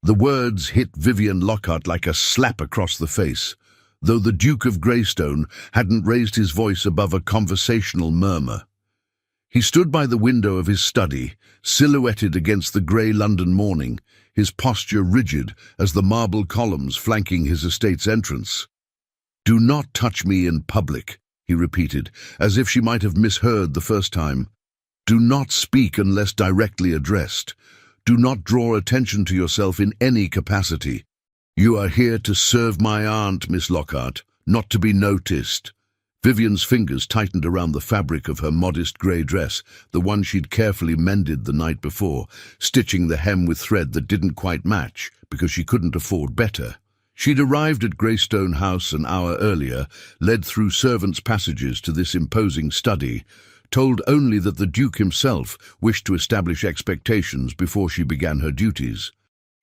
The words hit Vivian Lockhart like a slap across the face, though the Duke of Greystone hadn't raised his voice above a conversational murmur. He stood by the window of his study, silhouetted against the grey London morning, his posture rigid as the marble columns flanking his estate's entrance. "Do not touch me in public," he repeated, as if she might have misheard the first time. "Do not speak unless directly addressed. Do not draw attention to yourself in any capacity. You are here to serve my aunt, Miss Lockhart, not to be noticed." Vivian's fingers tightened around the fabric of her modest grey dress, the one she'd carefully mended the night before, stitching the hem with thread that didn't quite match, because she couldn't afford better. She'd arrived at Greystone House an hour earlier, led through servants' passages to this imposing study, told only that the Duke himself wished to establish expectations before she began her duties.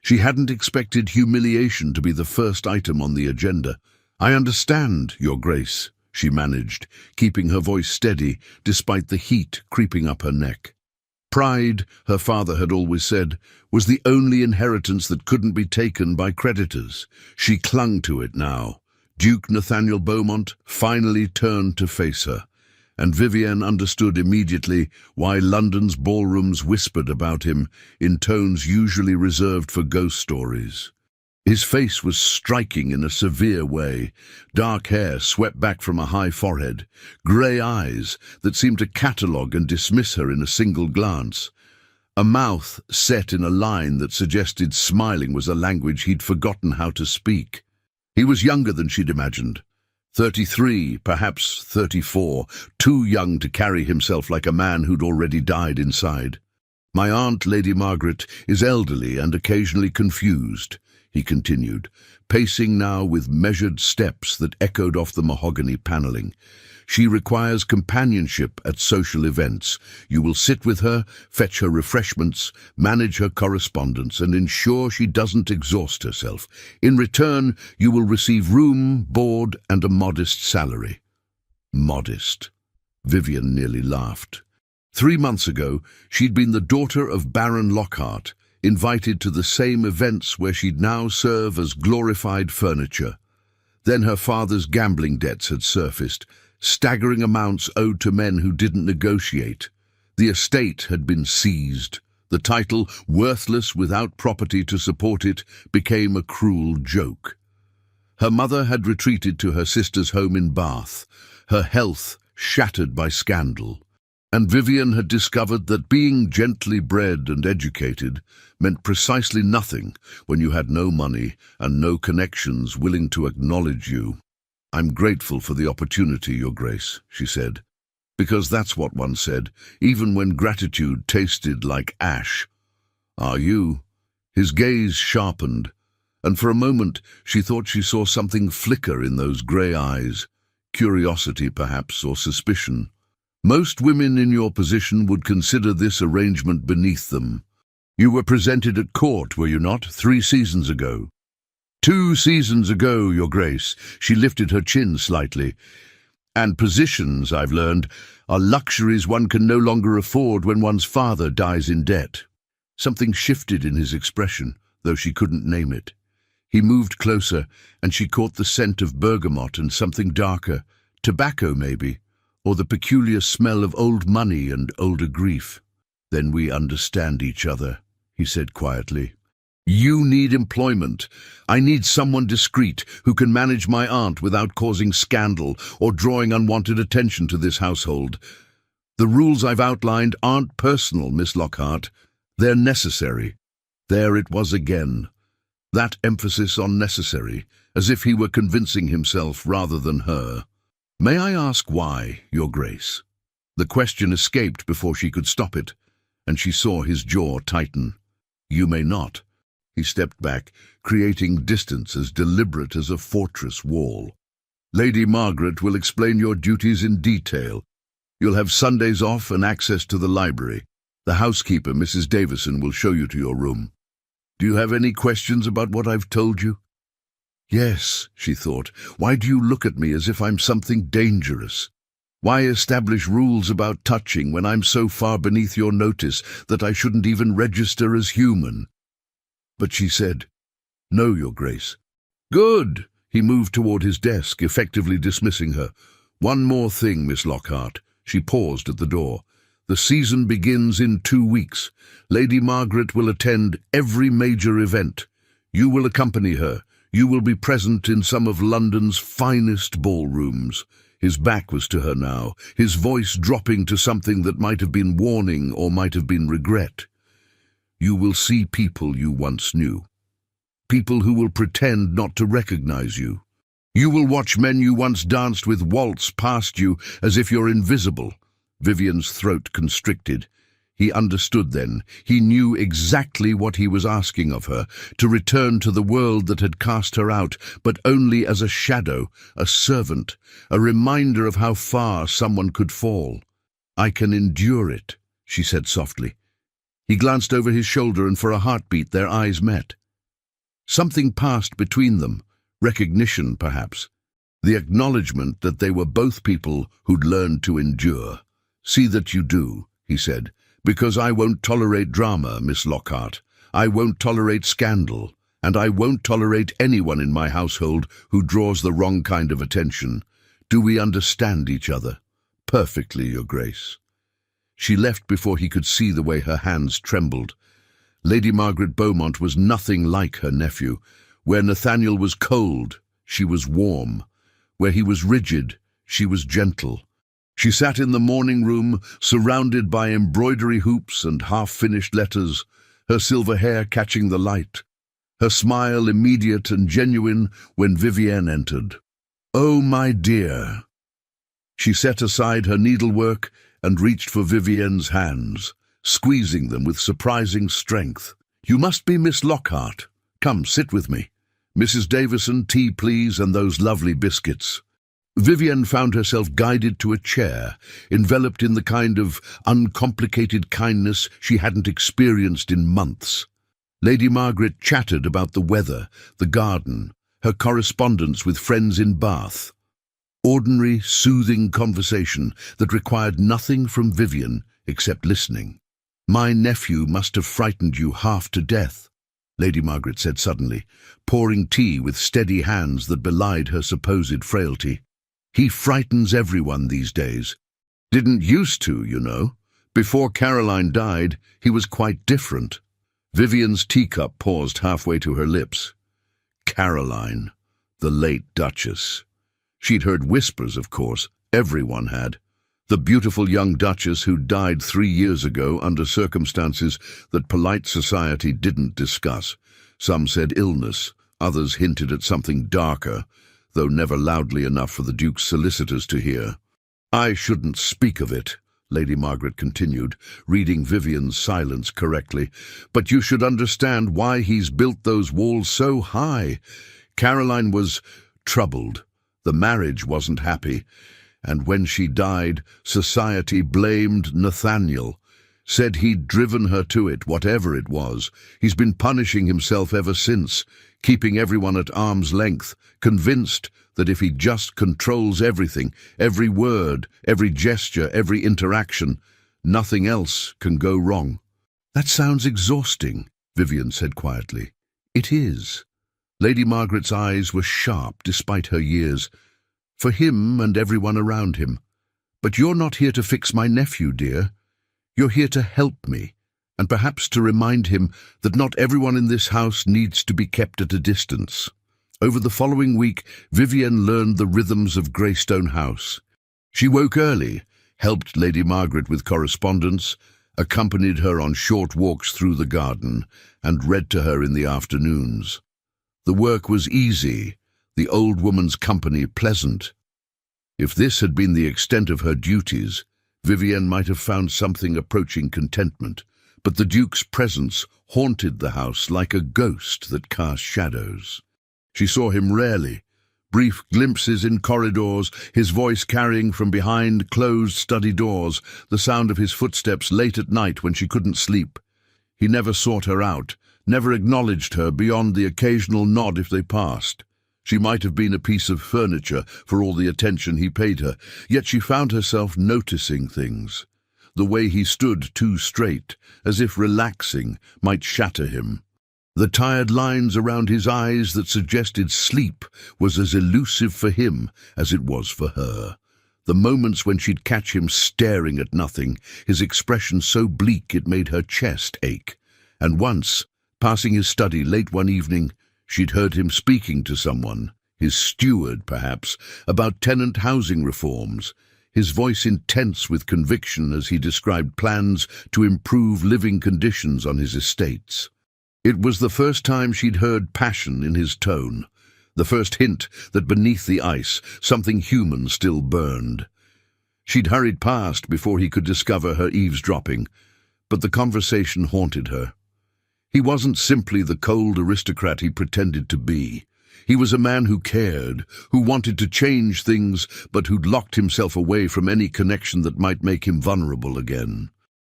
She hadn't expected humiliation to be the first item on the agenda. "I understand, Your Grace," she managed, keeping her voice steady despite the heat creeping up her neck. Pride, her father had always said, was the only inheritance that couldn't be taken by creditors. She clung to it now. Duke Nathaniel Beaumont finally turned to face her, and Vivienne understood immediately why London's ballrooms whispered about him in tones usually reserved for ghost stories. His face was striking in a severe way, dark hair swept back from a high forehead, grey eyes that seemed to catalogue and dismiss her in a single glance, a mouth set in a line that suggested smiling was a language he'd forgotten how to speak. He was younger than she'd imagined. 33, perhaps 34, too young to carry himself like a man who'd already died inside. "My aunt, Lady Margaret, is elderly and occasionally confused," he continued, pacing now with measured steps that echoed off the mahogany panelling. "She requires companionship at social events. You will sit with her, fetch her refreshments, manage her correspondence, and ensure she doesn't exhaust herself. In return, you will receive room, board, and a modest salary." Modest. Vivian nearly laughed. 3 months ago, she'd been the daughter of Baron Lockhart, invited to the same events where she'd now serve as glorified furniture. Then her father's gambling debts had surfaced, staggering amounts owed to men who didn't negotiate. The estate had been seized. The title, worthless without property to support it, became a cruel joke. Her mother had retreated to her sister's home in Bath, her health shattered by scandal. And Vivian had discovered that being gently bred and educated meant precisely nothing when you had no money and no connections willing to acknowledge you. "I'm grateful for the opportunity, Your Grace," she said, "because that's what one said, even when gratitude tasted like ash." "Are you?" His gaze sharpened, and for a moment she thought she saw something flicker in those grey eyes, curiosity perhaps, or suspicion. "Most women in your position would consider this arrangement beneath them. You were presented at court, were you not, 3 seasons ago?" 2 seasons ago, Your Grace." She lifted her chin slightly. "And positions, I've learned, are luxuries one can no longer afford when one's father dies in debt." Something shifted in his expression, though she couldn't name it. He moved closer, and she caught the scent of bergamot and something darker, tobacco maybe, or the peculiar smell of old money and older grief. "Then we understand each other," he said quietly. "You need employment. I need someone discreet who can manage my aunt without causing scandal or drawing unwanted attention to this household. The rules I've outlined aren't personal, Miss Lockhart. They're necessary." There it was again. That emphasis on necessary, as if he were convincing himself rather than her. "May I ask why, Your Grace?" The question escaped before she could stop it, and she saw his jaw tighten. "You may not." He stepped back, creating distance as deliberate as a fortress wall. "Lady Margaret will explain your duties in detail. You'll have Sundays off and access to the library. The housekeeper, Mrs. Davison, will show you to your room. Do you have any questions about what I've told you?" "Yes," she thought. "Why do you look at me as if I'm something dangerous? Why establish rules about touching when I'm so far beneath your notice that I shouldn't even register as human?" But she said, "No, Your Grace." "Good." He moved toward his desk, effectively dismissing her. "One more thing, Miss Lockhart." She paused at the door. "The season begins in 2 weeks. Lady Margaret will attend every major event. You will accompany her. You will be present in some of London's finest ballrooms." His back was to her now, his voice dropping to something that might have been warning or might have been regret. "You will see people you once knew. People who will pretend not to recognize you. You will watch men you once danced with waltz past you as if you're invisible." Vivian's throat constricted. He understood then. He knew exactly what he was asking of her, to return to the world that had cast her out, but only as a shadow, a servant, a reminder of how far someone could fall. "I can endure it," she said softly. He glanced over his shoulder, and for a heartbeat their eyes met. Something passed between them, recognition perhaps, the acknowledgement that they were both people who'd learned to endure. "See that you do," he said. "Because I won't tolerate drama, Miss Lockhart. I won't tolerate scandal, and I won't tolerate anyone in my household who draws the wrong kind of attention. Do we understand each other?" "Perfectly, Your Grace." She left before he could see the way her hands trembled. Lady Margaret Beaumont was nothing like her nephew. Where Nathaniel was cold, she was warm. Where he was rigid, she was gentle. She sat in the morning room, surrounded by embroidery hoops and half-finished letters, her silver hair catching the light, her smile immediate and genuine when Vivienne entered. "Oh, my dear." She set aside her needlework and reached for Vivienne's hands, squeezing them with surprising strength. "You must be Miss Lockhart. Come, sit with me. Mrs. Davison, tea, please, and those lovely biscuits." Vivienne found herself guided to a chair, enveloped in the kind of uncomplicated kindness she hadn't experienced in months. Lady Margaret chattered about the weather, the garden, her correspondence with friends in Bath. Ordinary, soothing conversation that required nothing from Vivienne except listening. "My nephew must have frightened you half to death," Lady Margaret said suddenly, pouring tea with steady hands that belied her supposed frailty. "He frightens everyone these days. Didn't used to, you know. Before Caroline died, he was quite different." Vivian's teacup paused halfway to her lips. Caroline, the late Duchess. She'd heard whispers, of course. Everyone had. The beautiful young Duchess who died 3 years ago under circumstances that polite society didn't discuss. Some said illness, others hinted at something darker, though never loudly enough for the Duke's solicitors to hear. "I shouldn't speak of it," Lady Margaret continued, reading Vivian's silence correctly, "but you should understand why he's built those walls so high. Caroline was troubled. The marriage wasn't happy. And when she died, society blamed Nathaniel, said he'd driven her to it, whatever it was. He's been punishing himself ever since, keeping everyone at arm's length, convinced that if he just controls everything, every word, every gesture, every interaction, nothing else can go wrong." "That sounds exhausting," Vivian said quietly. "It is." Lady Margaret's eyes were sharp despite her years. "For him and everyone around him. But you're not here to fix my nephew, dear. You're here to help me, and perhaps to remind him that not everyone in this house needs to be kept at a distance." Over the following week, Vivienne learned the rhythms of Greystone House. She woke early, helped Lady Margaret with correspondence, accompanied her on short walks through the garden, and read to her in the afternoons. The work was easy, the old woman's company pleasant. If this had been the extent of her duties, Vivienne might have found something approaching contentment, but the Duke's presence haunted the house like a ghost that cast shadows. She saw him rarely, brief glimpses in corridors, his voice carrying from behind closed study doors, the sound of his footsteps late at night when she couldn't sleep. He never sought her out, never acknowledged her beyond the occasional nod if they passed. She might have been a piece of furniture for all the attention he paid her, yet she found herself noticing things. The way he stood too straight, as if relaxing, might shatter him. The tired lines around his eyes that suggested sleep was as elusive for him as it was for her. The moments when she'd catch him staring at nothing, his expression so bleak it made her chest ache. And once, passing his study late one evening, she'd heard him speaking to someone, his steward perhaps, about tenant housing reforms, his voice intense with conviction as he described plans to improve living conditions on his estates. It was the first time she'd heard passion in his tone, the first hint that beneath the ice something human still burned. She'd hurried past before he could discover her eavesdropping, but the conversation haunted her. He wasn't simply the cold aristocrat he pretended to be. He was a man who cared, who wanted to change things, but who'd locked himself away from any connection that might make him vulnerable again.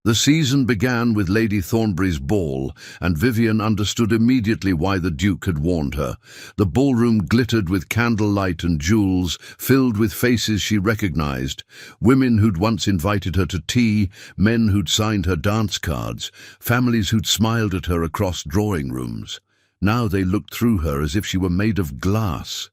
The season began with Lady Thornbury's ball, and Vivian understood immediately why the Duke had warned her. The ballroom glittered with candlelight and jewels, filled with faces she recognized, women who'd once invited her to tea, men who'd signed her dance cards, families who'd smiled at her across drawing rooms. Now they looked through her as if she were made of glass.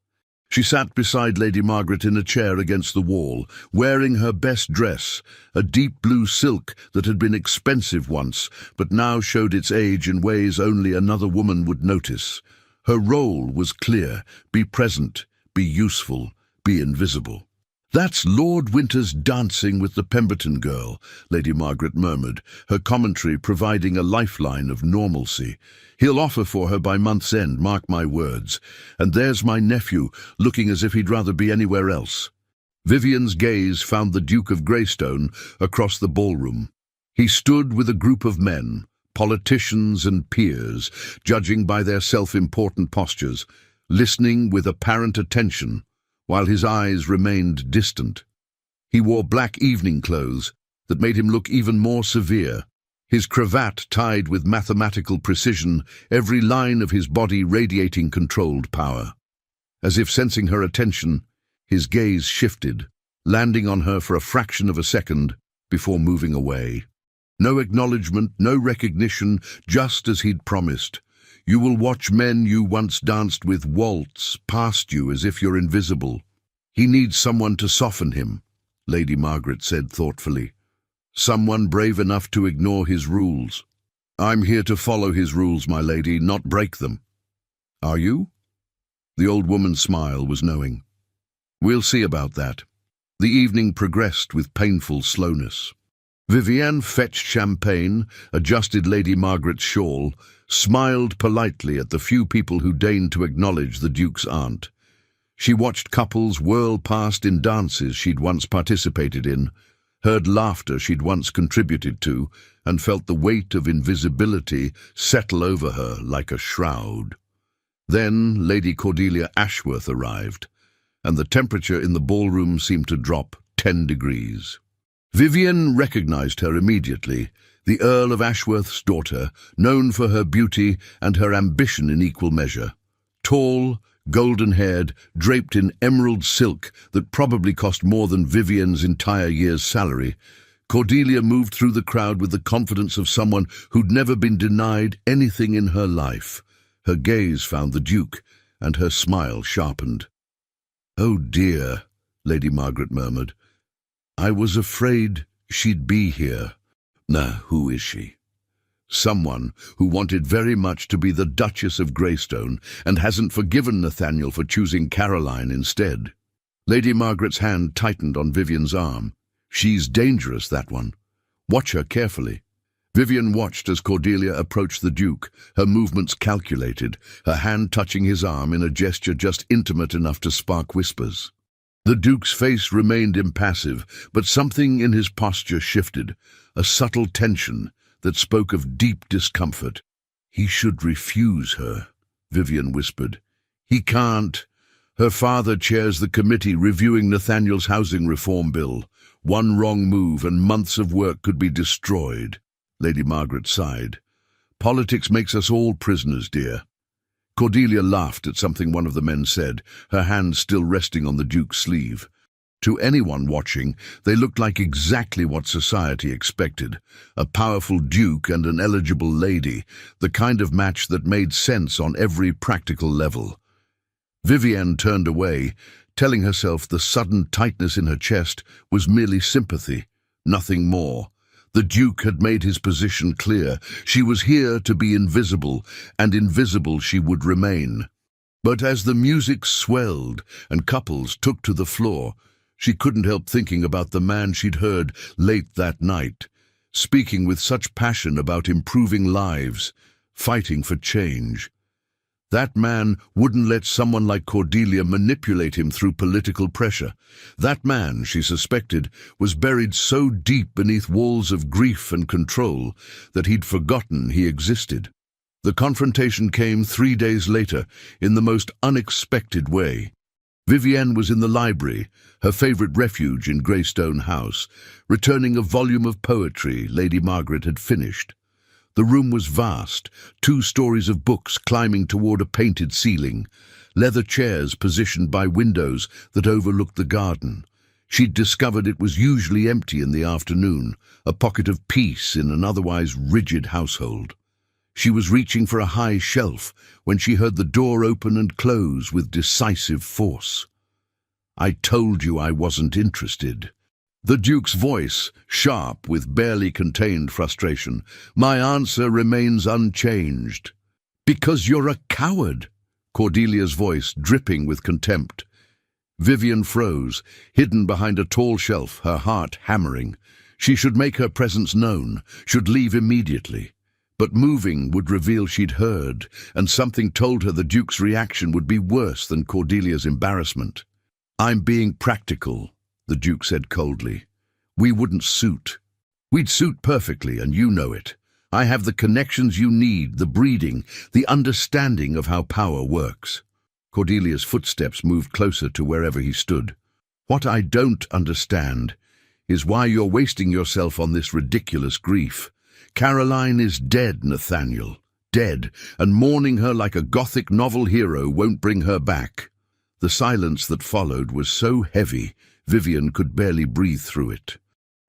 She sat beside Lady Margaret in a chair against the wall, wearing her best dress, a deep blue silk that had been expensive once, but now showed its age in ways only another woman would notice. Her role was clear: be present, be useful, be invisible. "That's Lord Winter's dancing with the Pemberton girl," Lady Margaret murmured, her commentary providing a lifeline of normalcy. "He'll offer for her by month's end, mark my words. And there's my nephew, looking as if he'd rather be anywhere else." Vivian's gaze found the Duke of Greystone across the ballroom. He stood with a group of men, politicians and peers, judging by their self-important postures, listening with apparent attention, while his eyes remained distant. He wore black evening clothes that made him look even more severe, his cravat tied with mathematical precision, every line of his body radiating controlled power. As if sensing her attention, his gaze shifted, landing on her for a fraction of a second before moving away. No acknowledgement, no recognition, just as he'd promised. "You will watch men you once danced with waltz past you as if you're invisible." "He needs someone to soften him," Lady Margaret said thoughtfully. "Someone brave enough to ignore his rules." "I'm here to follow his rules, my lady, not break them." "Are you?" The old woman's smile was knowing. "We'll see about that." The evening progressed with painful slowness. Vivienne fetched champagne, adjusted Lady Margaret's shawl, smiled politely at the few people who deigned to acknowledge the Duke's aunt. She watched couples whirl past in dances she'd once participated in, heard laughter she'd once contributed to, and felt the weight of invisibility settle over her like a shroud. Then Lady Cordelia Ashworth arrived, and the temperature in the ballroom seemed to drop 10 degrees. Vivian recognized her immediately, the Earl of Ashworth's daughter, known for her beauty and her ambition in equal measure. Tall, golden-haired, draped in emerald silk that probably cost more than Vivian's entire year's salary, Cordelia moved through the crowd with the confidence of someone who'd never been denied anything in her life. Her gaze found the Duke, and her smile sharpened. "Oh dear," Lady Margaret murmured. "I was afraid she'd be here." "Nah, who is she?" "Someone who wanted very much to be the Duchess of Greystone and hasn't forgiven Nathaniel for choosing Caroline instead." Lady Margaret's hand tightened on Vivian's arm. "She's dangerous, that one. Watch her carefully." Vivian watched as Cordelia approached the Duke, her movements calculated, her hand touching his arm in a gesture just intimate enough to spark whispers. The Duke's face remained impassive, but something in his posture shifted, a subtle tension that spoke of deep discomfort. "He should refuse her," Vivian whispered. "He can't. Her father chairs the committee reviewing Nathaniel's housing reform bill. One wrong move and months of work could be destroyed." Lady Margaret sighed. "Politics makes us all prisoners, dear." Cordelia laughed at something one of the men said, her hand still resting on the Duke's sleeve. To anyone watching, they looked like exactly what society expected. A powerful duke and an eligible lady, the kind of match that made sense on every practical level. Vivienne turned away, telling herself the sudden tightness in her chest was merely sympathy, nothing more. The Duke had made his position clear. She was here to be invisible, and invisible she would remain. But as the music swelled and couples took to the floor, she couldn't help thinking about the man she'd heard late that night, speaking with such passion about improving lives, fighting for change. That man wouldn't let someone like Cordelia manipulate him through political pressure. That man, she suspected, was buried so deep beneath walls of grief and control that he'd forgotten he existed. The confrontation came 3 days later, in the most unexpected way. Vivienne was in the library, her favourite refuge in Greystone House, returning a volume of poetry Lady Margaret had finished. The room was vast, 2 stories of books climbing toward a painted ceiling, leather chairs positioned by windows that overlooked the garden. She'd discovered it was usually empty in the afternoon, a pocket of peace in an otherwise rigid household. She was reaching for a high shelf when she heard the door open and close with decisive force. "I told you I wasn't interested." The Duke's voice, sharp with barely contained frustration. "My answer remains unchanged." "Because you're a coward." Cordelia's voice dripping with contempt. Vivienne froze, hidden behind a tall shelf, her heart hammering. She should make her presence known, should leave immediately. But moving would reveal she'd heard, and something told her the Duke's reaction would be worse than Cordelia's embarrassment. "I'm being practical," the Duke said coldly. "We wouldn't suit. We'd suit perfectly, and you know it. I have the connections you need, the breeding, the understanding of how power works." Cordelia's footsteps moved closer to wherever he stood. "What I don't understand is why you're wasting yourself on this ridiculous grief. Caroline is dead, Nathaniel. Dead, and mourning her like a Gothic novel hero won't bring her back." The silence that followed was so heavy, Vivienne could barely breathe through it.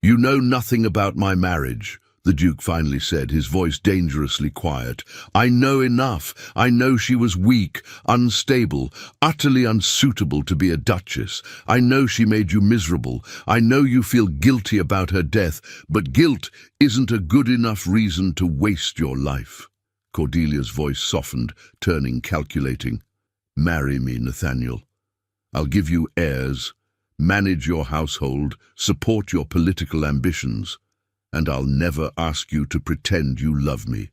"You know nothing about my marriage," the Duke finally said, his voice dangerously quiet. "I know enough. I know she was weak, unstable, utterly unsuitable to be a duchess. I know she made you miserable. I know you feel guilty about her death, but guilt isn't a good enough reason to waste your life." Cordelia's voice softened, turning calculating. "Marry me, Nathaniel. I'll give you heirs, manage your household, support your political ambitions, and I'll never ask you to pretend you love me."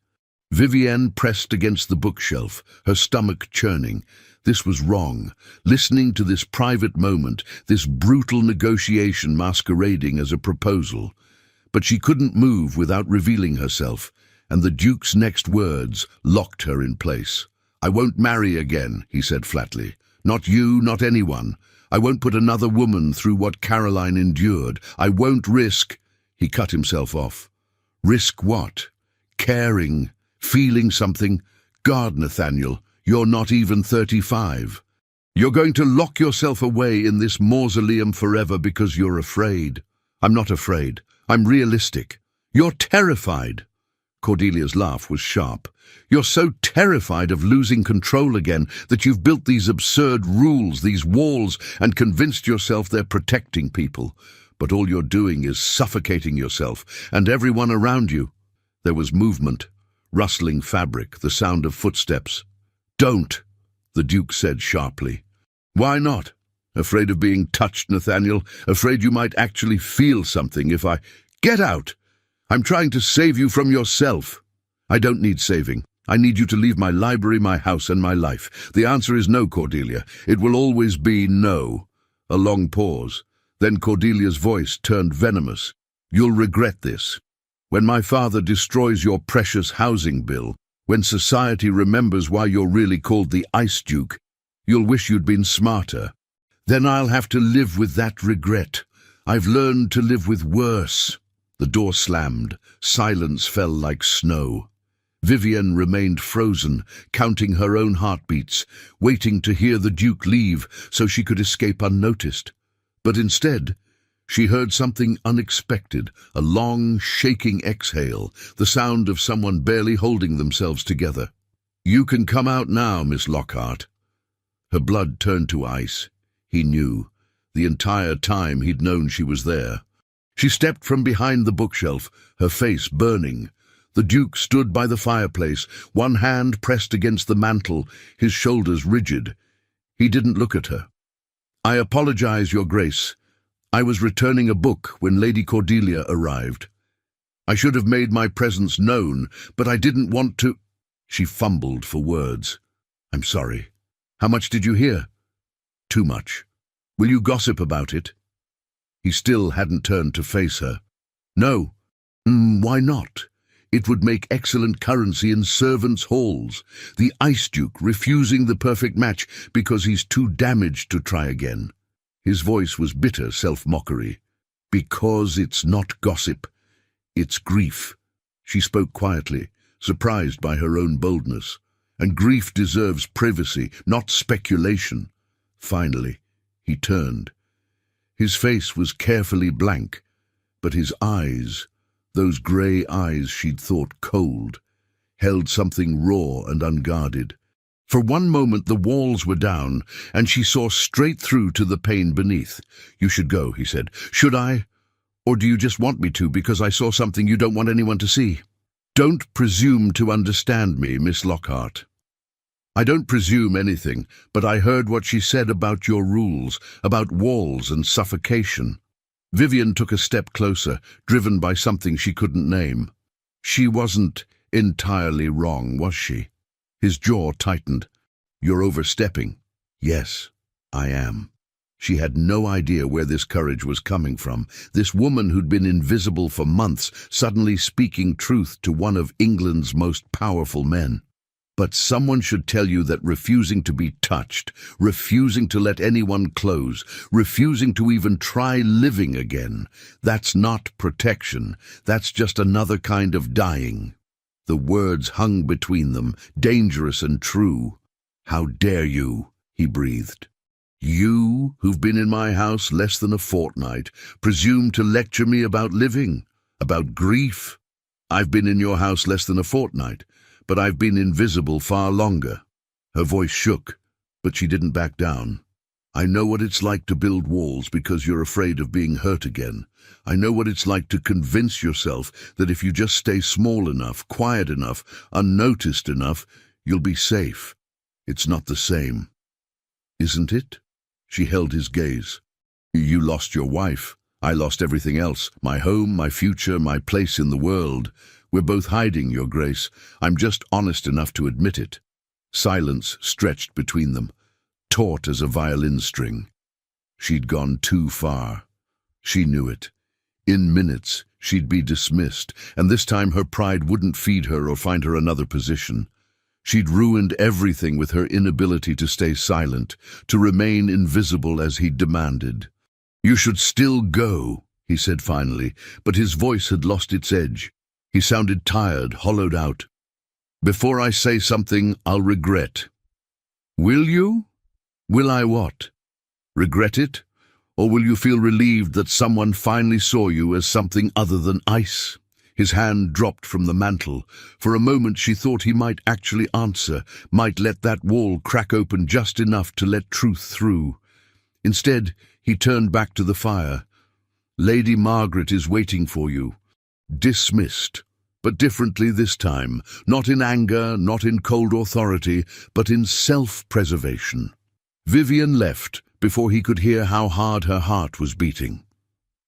Vivienne pressed against the bookshelf, her stomach churning. This was wrong. Listening to this private moment, this brutal negotiation masquerading as a proposal. But she couldn't move without revealing herself, and the Duke's next words locked her in place. "I won't marry again," he said flatly. "Not you, not anyone. I won't put another woman through what Caroline endured. I won't risk—" He cut himself off. "Risk what? Caring, feeling something? God, Nathaniel, you're not even 35. You're going to lock yourself away in this mausoleum forever because you're afraid." "I'm not afraid. I'm realistic." "You're terrified." Cordelia's laugh was sharp. "You're so terrified of losing control again that you've built these absurd rules, these walls, and convinced yourself they're protecting people. But all you're doing is suffocating yourself and everyone around you." There was movement, rustling fabric, the sound of footsteps. "Don't," the Duke said sharply. "Why not? Afraid of being touched, Nathaniel? Afraid you might actually feel something if I—" "Get out! I'm trying to save you from yourself." "I don't need saving. I need you to leave my library, my house, and my life." "The answer is no, Cordelia. It will always be no." A long pause. Then Cordelia's voice turned venomous. "You'll regret this. When my father destroys your precious housing bill, when society remembers why you're really called the Ice Duke, you'll wish you'd been smarter. Then I'll have to live with that regret. I've learned to live with worse." The door slammed. Silence fell like snow. Vivienne remained frozen, counting her own heartbeats, waiting to hear the Duke leave so she could escape unnoticed. But instead, she heard something unexpected, a long, shaking exhale, the sound of someone barely holding themselves together. "You can come out now, Miss Lockhart." Her blood turned to ice. He knew. The entire time he'd known she was there. She stepped from behind the bookshelf, her face burning. The Duke stood by the fireplace, one hand pressed against the mantel, his shoulders rigid. He didn't look at her. "I apologize, Your Grace. I was returning a book when Lady Cordelia arrived. I should have made my presence known, but I didn't want to—" She fumbled for words. "I'm sorry. How much did you hear?" "Too much. Will you gossip about it?" He still hadn't turned to face her. "No." Why not? It would make excellent currency in servants' halls. The Ice Duke refusing the perfect match because he's too damaged to try again. His voice was bitter self-mockery. "Because it's not gossip. It's grief." She spoke quietly, surprised by her own boldness. And grief deserves privacy, not speculation. Finally, he turned. His face was carefully blank, but his eyes, those grey eyes she'd thought cold, held something raw and unguarded. For one moment the walls were down, and she saw straight through to the pain beneath. "You should go," he said. "Should I? Or do you just want me to because I saw something you don't want anyone to see?" "Don't presume to understand me, Miss Lockhart." "I don't presume anything, but I heard what she said about your rules, about walls and suffocation." Vivian took a step closer, driven by something she couldn't name. She wasn't entirely wrong, was she? His jaw tightened. "You're overstepping." "Yes, I am." She had no idea where this courage was coming from. This woman who'd been invisible for months, suddenly speaking truth to one of England's most powerful men. But someone should tell you that refusing to be touched, refusing to let anyone close, refusing to even try living again, that's not protection. That's just another kind of dying. The words hung between them, dangerous and true. "How dare you?" he breathed. "You, who've been in my house less than a fortnight, presume to lecture me about living, about grief? I've been in your house less than a fortnight, but I've been invisible far longer." Her voice shook, but she didn't back down. "I know what it's like to build walls because you're afraid of being hurt again. I know what it's like to convince yourself that if you just stay small enough, quiet enough, unnoticed enough, you'll be safe. It's not the same." "Isn't it?" She held his gaze. "You lost your wife. I lost everything else. My home, my future, my place in the world. We're both hiding, Your Grace. I'm just honest enough to admit it." Silence stretched between them, taut as a violin string. She'd gone too far. She knew it. In minutes, she'd be dismissed, and this time her pride wouldn't feed her or find her another position. She'd ruined everything with her inability to stay silent, to remain invisible as he'd demanded. "You should still go," he said finally, but his voice had lost its edge. He sounded tired, hollowed out. "Before I say something I'll regret." "Will you?" "Will I what? Regret it? Or will you feel relieved that someone finally saw you as something other than ice?" His hand dropped from the mantel. For a moment she thought he might actually answer, might let that wall crack open just enough to let truth through. Instead, he turned back to the fire. "Lady Margaret is waiting for you." Dismissed, but differently this time, not in anger, not in cold authority, but in self-preservation. Vivian left before he could hear how hard her heart was beating.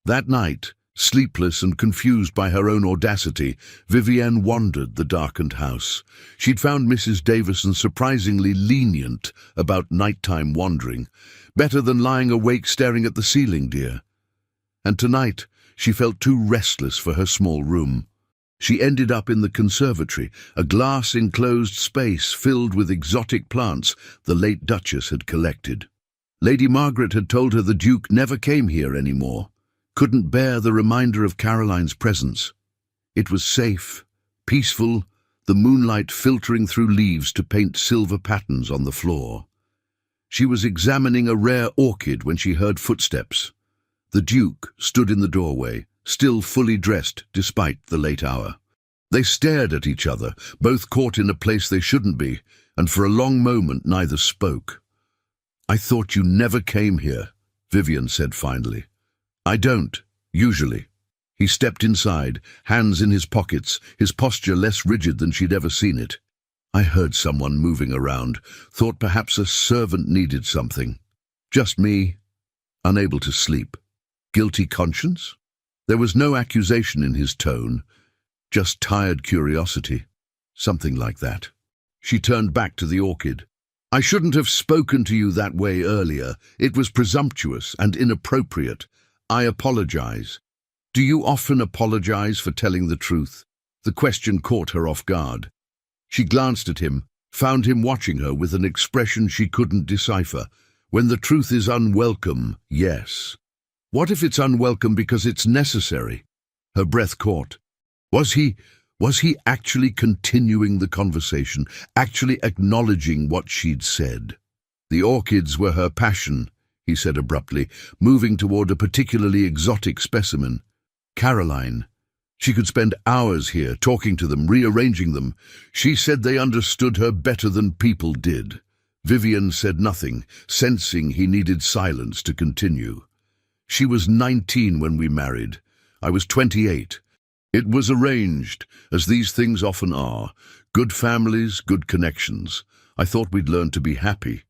That night, sleepless and confused by her own audacity, Vivienne wandered the darkened house. She'd found Mrs. Davison surprisingly lenient about nighttime wandering, better than lying awake staring at the ceiling, dear. And tonight, she felt too restless for her small room. She ended up in the conservatory, a glass-enclosed space filled with exotic plants the late Duchess had collected. Lady Margaret had told her the Duke never came here anymore, couldn't bear the reminder of Caroline's presence. It was safe, peaceful, the moonlight filtering through leaves to paint silver patterns on the floor. She was examining a rare orchid when she heard footsteps. The Duke stood in the doorway, still fully dressed despite the late hour. They stared at each other, both caught in a place they shouldn't be, and for a long moment neither spoke. "I thought you never came here," Vivian said finally. "I don't, usually." He stepped inside, hands in his pockets, his posture less rigid than she'd ever seen it. "I heard someone moving around, thought perhaps a servant needed something. Just me, unable to sleep. Guilty conscience?" There was no accusation in his tone, just tired curiosity. Something like that. She turned back to the orchid. "I shouldn't have spoken to you that way earlier. It was presumptuous and inappropriate. I apologize." "Do you often apologize for telling the truth?" The question caught her off guard. She glanced at him, found him watching her with an expression she couldn't decipher. "When the truth is unwelcome, yes. What if it's unwelcome because it's necessary?" Her breath caught. Was he actually continuing the conversation, actually acknowledging what she'd said? "The orchids were her passion," he said abruptly, moving toward a particularly exotic specimen. "Caroline. She could spend hours here, talking to them, rearranging them. She said they understood her better than people did." Vivian said nothing, sensing he needed silence to continue. "She was 19 when we married. I was 28. It was arranged, as these things often are. Good families, good connections. I thought we'd learn to be happy."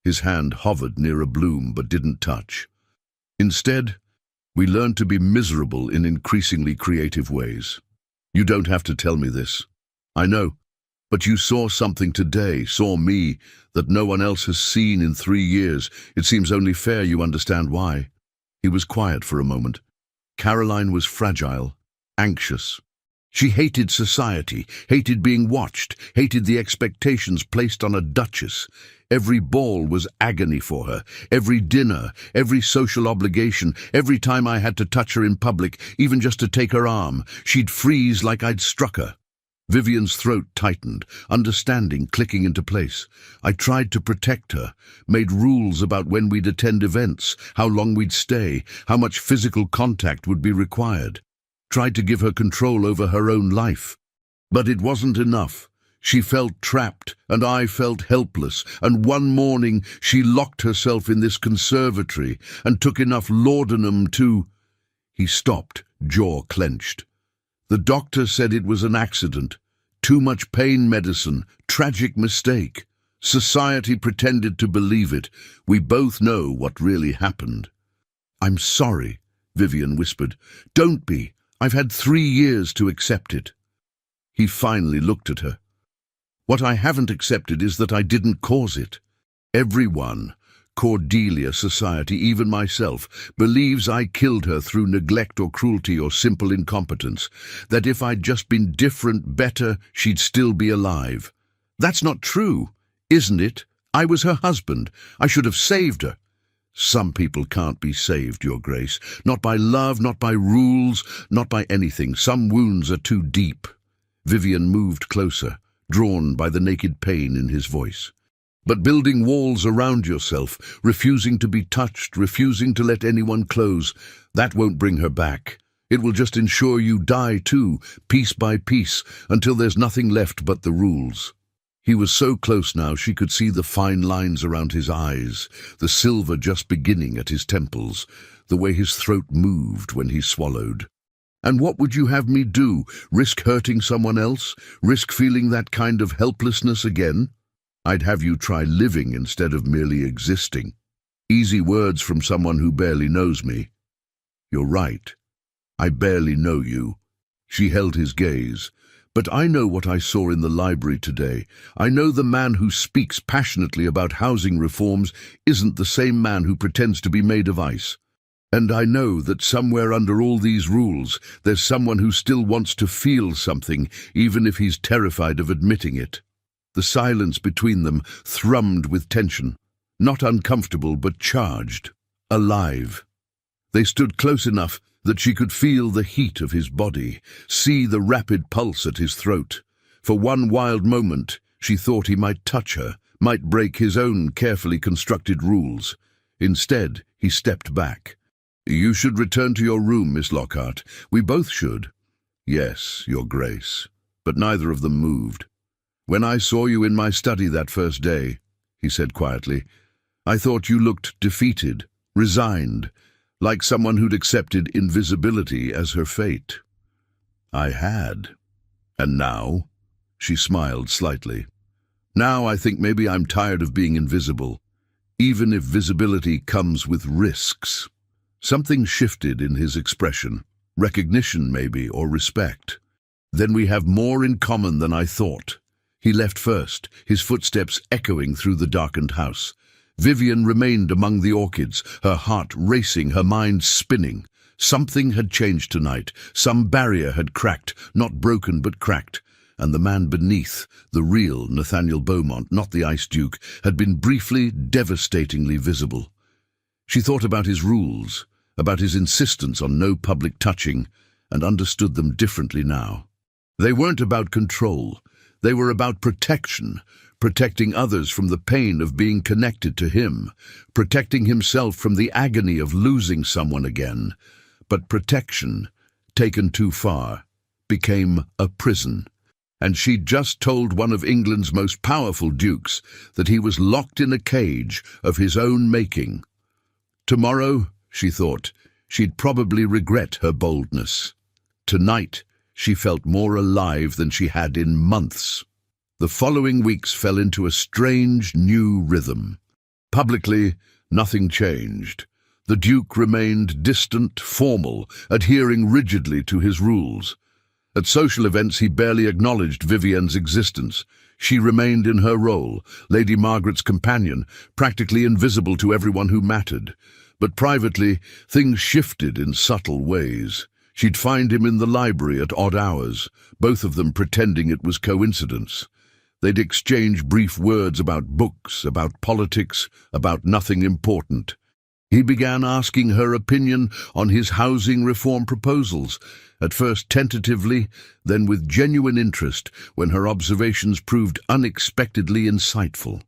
His hand hovered near a bloom but didn't touch. "Instead, we learned to be miserable in increasingly creative ways. You don't have to tell me this. I know, but you saw something today, saw me, that no one else has seen in 3 years. It seems only fair you understand why." He was quiet for a moment. Caroline was fragile, anxious. She hated society, hated being watched, hated the expectations placed on a duchess. Every ball was agony for her, every dinner, every social obligation, every time I had to touch her in public, even just to take her arm, she'd freeze like I'd struck her. Vivian's throat tightened, understanding clicking into place. I tried to protect her, made rules about when we'd attend events, how long we'd stay, how much physical contact would be required. Tried to give her control over her own life. But it wasn't enough. She felt trapped, and I felt helpless, and one morning she locked herself in this conservatory and took enough laudanum to— He stopped, jaw clenched. "The doctor said it was an accident. Too much pain medicine, tragic mistake. Society pretended to believe it. We both know what really happened." "I'm sorry," Vivian whispered. "Don't be. I've had 3 years to accept it." He finally looked at her. "What I haven't accepted is that I didn't cause it. Everyone, Cordelia, society, even myself, believes I killed her through neglect or cruelty or simple incompetence, that if I'd just been different, better, she'd still be alive. That's not true, isn't it? I was her husband. I should have saved her." "Some people can't be saved, Your Grace. Not by love, not by rules, not by anything. Some wounds are too deep." Vivian moved closer, drawn by the naked pain in his voice. "But building walls around yourself, refusing to be touched, refusing to let anyone close, that won't bring her back. It will just ensure you die too, piece by piece, until there's nothing left but the rules." He was so close now she could see the fine lines around his eyes, the silver just beginning at his temples, the way his throat moved when he swallowed. "And what would you have me do? Risk hurting someone else? Risk feeling that kind of helplessness again? I'd have you try living instead of merely existing." Easy words from someone who barely knows me. "You're right. I barely know you." She held his gaze. "But I know what I saw in the library today. I know the man who speaks passionately about housing reforms isn't the same man who pretends to be made of ice. And I know that somewhere under all these rules, there's someone who still wants to feel something, even if he's terrified of admitting it." The silence between them thrummed with tension, not uncomfortable but charged, alive. They stood close enough that she could feel the heat of his body, see the rapid pulse at his throat. For one wild moment, she thought he might touch her, might break his own carefully constructed rules. Instead, he stepped back. You should return to your room, Miss Lockhart. We both should. Yes, Your Grace. But neither of them moved. When I saw you in my study that first day, he said quietly, I thought you looked defeated, resigned, like someone who'd accepted invisibility as her fate. I had. And now? She smiled slightly. Now I think maybe I'm tired of being invisible, even if visibility comes with risks. Something shifted in his expression, recognition maybe, or respect. Then we have more in common than I thought. He left first, his footsteps echoing through the darkened house. Vivian remained among the orchids, her heart racing, her mind spinning. Something had changed tonight. Some barrier had cracked, not broken but cracked. And the man beneath, the real Nathaniel Beaumont, not the Ice Duke, had been briefly, devastatingly visible. She thought about his rules, about his insistence on no public touching, and understood them differently now. They weren't about control. They were about protection, protecting others from the pain of being connected to him, protecting himself from the agony of losing someone again. But protection, taken too far, became a prison. And she'd just told one of England's most powerful dukes that he was locked in a cage of his own making. Tomorrow, she thought, she'd probably regret her boldness. Tonight, she felt more alive than she had in months. The following weeks fell into a strange new rhythm. Publicly, nothing changed. The Duke remained distant, formal, adhering rigidly to his rules. At social events he barely acknowledged Vivian's existence. She remained in her role, Lady Margaret's companion, practically invisible to everyone who mattered. But privately, things shifted in subtle ways. She'd find him in the library at odd hours, both of them pretending it was coincidence. They'd exchange brief words about books, about politics, about nothing important. He began asking her opinion on his housing reform proposals, at first tentatively, then with genuine interest when her observations proved unexpectedly insightful.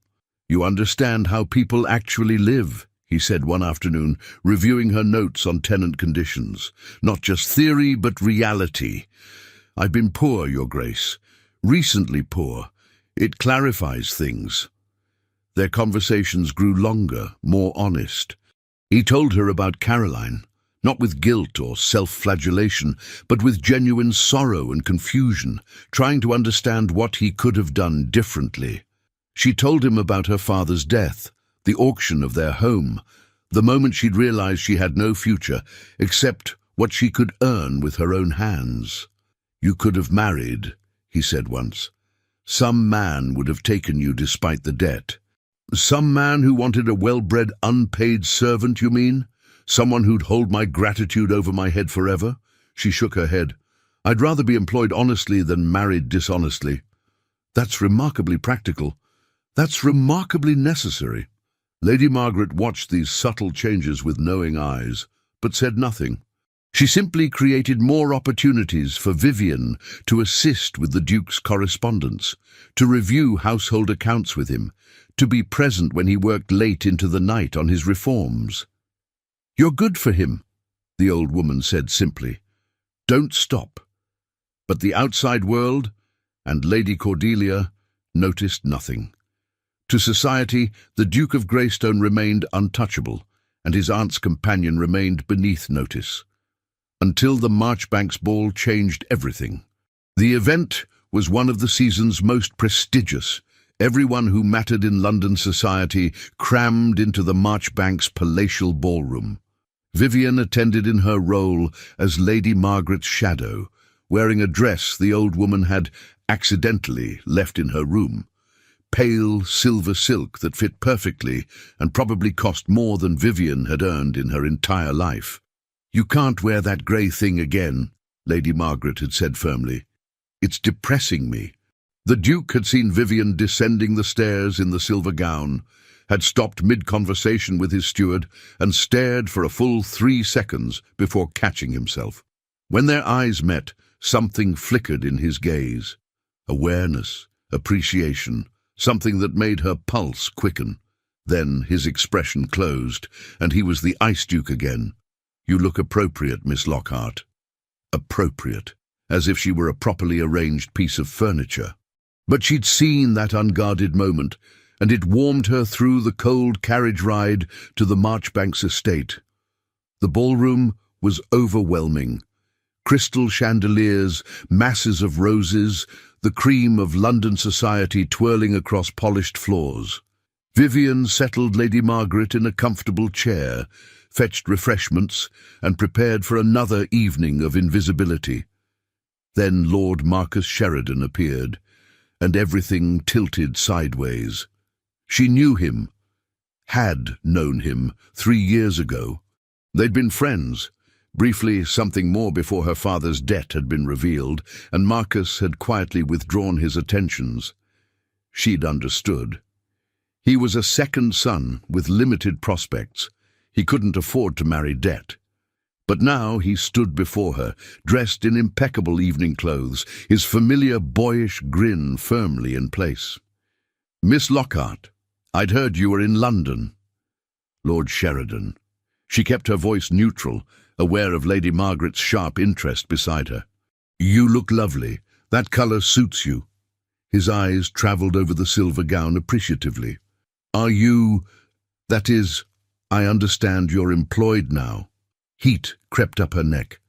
You understand how people actually live, he said one afternoon, reviewing her notes on tenant conditions. Not just theory, but reality. I've been poor, Your Grace. Recently poor. It clarifies things. Their conversations grew longer, more honest. He told her about Caroline, not with guilt or self-flagellation, but with genuine sorrow and confusion, trying to understand what he could have done differently. She told him about her father's death, the auction of their home, the moment she'd realized she had no future except what she could earn with her own hands. You could have married, he said once. Some man would have taken you despite the debt. Some man who wanted a well-bred, unpaid servant, you mean? Someone who'd hold my gratitude over my head forever? She shook her head. I'd rather be employed honestly than married dishonestly. That's remarkably practical. That's remarkably necessary. Lady Margaret watched these subtle changes with knowing eyes, but said nothing. She simply created more opportunities for Vivian to assist with the Duke's correspondence, to review household accounts with him, to be present when he worked late into the night on his reforms. You're good for him, the old woman said simply. Don't stop. But the outside world, and Lady Cordelia, noticed nothing. To society, the Duke of Greystone remained untouchable, and his aunt's companion remained beneath notice. Until the Marchbanks Ball changed everything. The event was one of the season's most prestigious. Everyone who mattered in London society crammed into the Marchbanks palatial ballroom. Vivian attended in her role as Lady Margaret's shadow, wearing a dress the old woman had accidentally left in her room. Pale silver silk that fit perfectly and probably cost more than Vivian had earned in her entire life. You can't wear that grey thing again, Lady Margaret had said firmly. It's depressing me. The Duke had seen Vivian descending the stairs in the silver gown, had stopped mid-conversation with his steward and stared for a full 3 seconds before catching himself. When their eyes met, something flickered in his gaze. Awareness, appreciation, something that made her pulse quicken. Then his expression closed, and he was the Ice Duke again. "You look appropriate, Miss Lockhart." Appropriate, as if she were a properly arranged piece of furniture. But she'd seen that unguarded moment, and it warmed her through the cold carriage ride to the Marchbanks estate. The ballroom was overwhelming. Crystal chandeliers, masses of roses, the cream of London society twirling across polished floors. Vivian settled Lady Margaret in a comfortable chair, fetched refreshments, and prepared for another evening of invisibility. Then Lord Marcus Sheridan appeared, and everything tilted sideways. She knew him, had known him 3 years ago. They'd been friends, briefly something more before her father's debt had been revealed, and Marcus had quietly withdrawn his attentions. She'd understood. He was a second son with limited prospects. He couldn't afford to marry debt. But now he stood before her, dressed in impeccable evening clothes, his familiar boyish grin firmly in place. "Miss Lockhart, I'd heard you were in London." Lord Sheridan. She kept her voice neutral, aware of Lady Margaret's sharp interest beside her. "You look lovely. That colour suits you." His eyes travelled over the silver gown appreciatively. "Are you... that is, I understand you're employed now." Heat crept up her neck.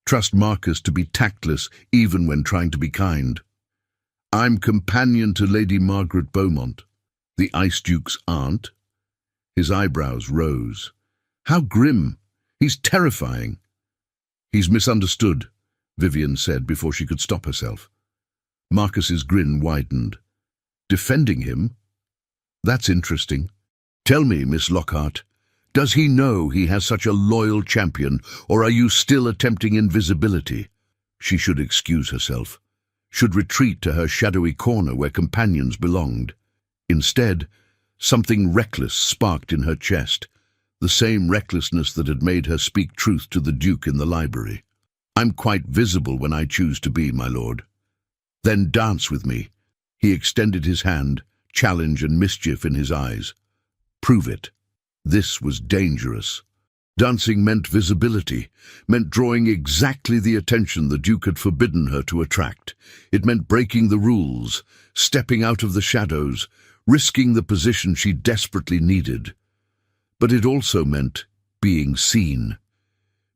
Trust Marcus to be tactless even when trying to be kind. "I'm companion to Lady Margaret Beaumont, the Ice Duke's aunt." His eyebrows rose. How grim! He's terrifying. "He's misunderstood," Vivian said before she could stop herself. Marcus's grin widened. "Defending him? That's interesting. Tell me, Miss Lockhart, does he know he has such a loyal champion, or are you still attempting invisibility?" She should excuse herself, should retreat to her shadowy corner where companions belonged. Instead, something reckless sparked in her chest, the same recklessness that had made her speak truth to the Duke in the library. "I'm quite visible when I choose to be, my lord." "Then dance with me." He extended his hand, challenge and mischief in his eyes. "Prove it." This was dangerous. Dancing meant visibility, meant drawing exactly the attention the Duke had forbidden her to attract. It meant breaking the rules, stepping out of the shadows, risking the position she desperately needed. But it also meant being seen,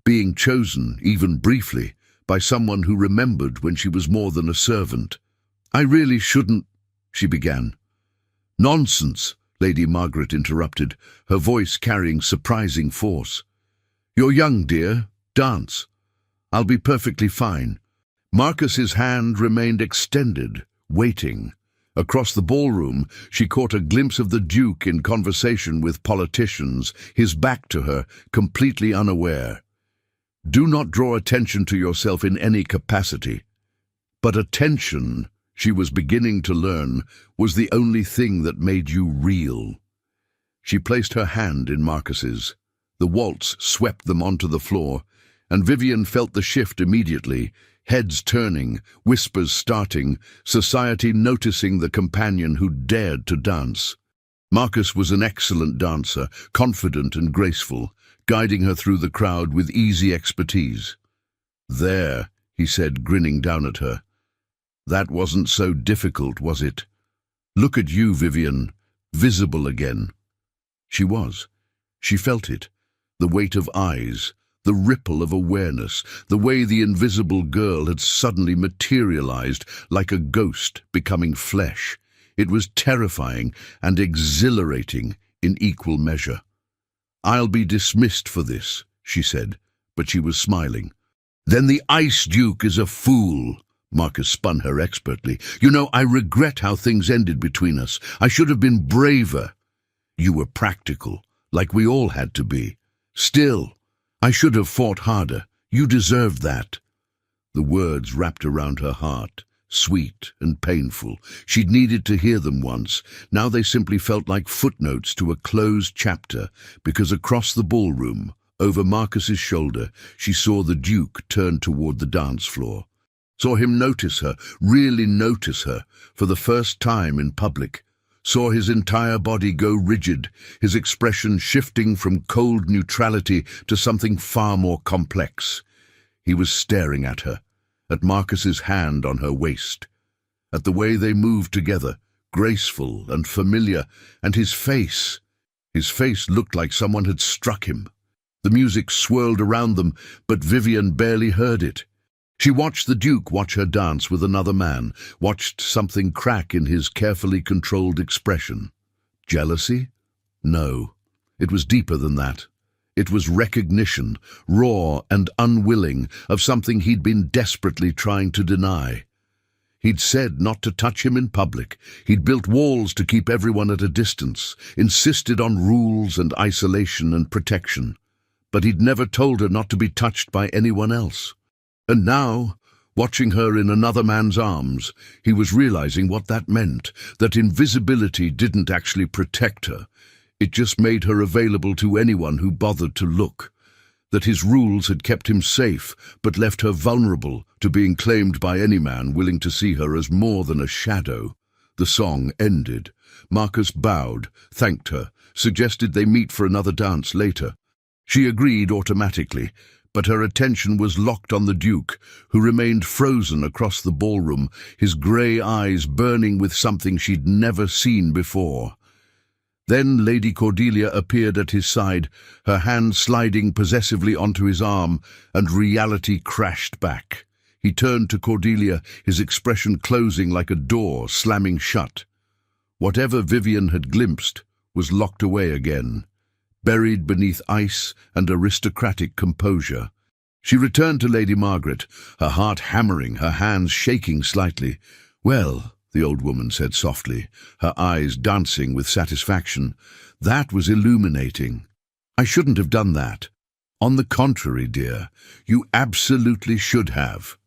being chosen, even briefly, by someone who remembered when she was more than a servant. "I really shouldn't," she began. "Nonsense," Lady Margaret interrupted, her voice carrying surprising force. "You're young, dear. Dance. I'll be perfectly fine." Marcus's hand remained extended, waiting. Across the ballroom, she caught a glimpse of the Duke in conversation with politicians, his back to her, completely unaware. Do not draw attention to yourself in any capacity. But attention, she was beginning to learn, was the only thing that made you real. She placed her hand in Marcus's. The waltz swept them onto the floor, and Vivian felt the shift immediately, heads turning, whispers starting, society noticing the companion who dared to dance. Marcus was an excellent dancer, confident and graceful, guiding her through the crowd with easy expertise. "There," he said, grinning down at her. "That wasn't so difficult, was it? Look at you, Vivian, visible again." She was. She felt it, the weight of eyes, the ripple of awareness, the way the invisible girl had suddenly materialized like a ghost becoming flesh. It was terrifying and exhilarating in equal measure. "I'll be dismissed for this," she said, but she was smiling. "Then the Ice Duke is a fool," Marcus spun her expertly. "You know, I regret how things ended between us. I should have been braver." "You were practical, like we all had to be. Still, I should have fought harder. You deserved that." The words wrapped around her heart, sweet and painful. She'd needed to hear them once. Now they simply felt like footnotes to a closed chapter, because across the ballroom, over Marcus's shoulder, she saw the Duke turn toward the dance floor. Saw him notice her, really notice her, for the first time in public. saw his entire body go rigid, his expression shifting from cold neutrality to something far more complex. He was staring at her, at Marcus's hand on her waist, at the way they moved together, graceful and familiar, and his face. His face looked like someone had struck him. The music swirled around them, but Vivian barely heard it. She watched the Duke watch her dance with another man, watched something crack in his carefully controlled expression. Jealousy? No. It was deeper than that. It was recognition, raw and unwilling, of something he'd been desperately trying to deny. He'd said not to touch him in public. He'd built walls to keep everyone at a distance, insisted on rules and isolation and protection. But he'd never told her not to be touched by anyone else. And now, watching her in another man's arms, he was realizing what that meant, that invisibility didn't actually protect her. It just made her available to anyone who bothered to look. That his rules had kept him safe, but left her vulnerable to being claimed by any man willing to see her as more than a shadow. The song ended. Marcus bowed, thanked her, suggested they meet for another dance later. She agreed automatically, but her attention was locked on the Duke, who remained frozen across the ballroom, his grey eyes burning with something she'd never seen before. Then Lady Cordelia appeared at his side, her hand sliding possessively onto his arm, and reality crashed back. He turned to Cordelia, his expression closing like a door slamming shut. Whatever Vivian had glimpsed was locked away again, buried beneath ice and aristocratic composure. She returned to Lady Margaret, her heart hammering, her hands shaking slightly. "Well," the old woman said softly, her eyes dancing with satisfaction, "that was illuminating. I shouldn't have done that. On the contrary, dear, you absolutely should have."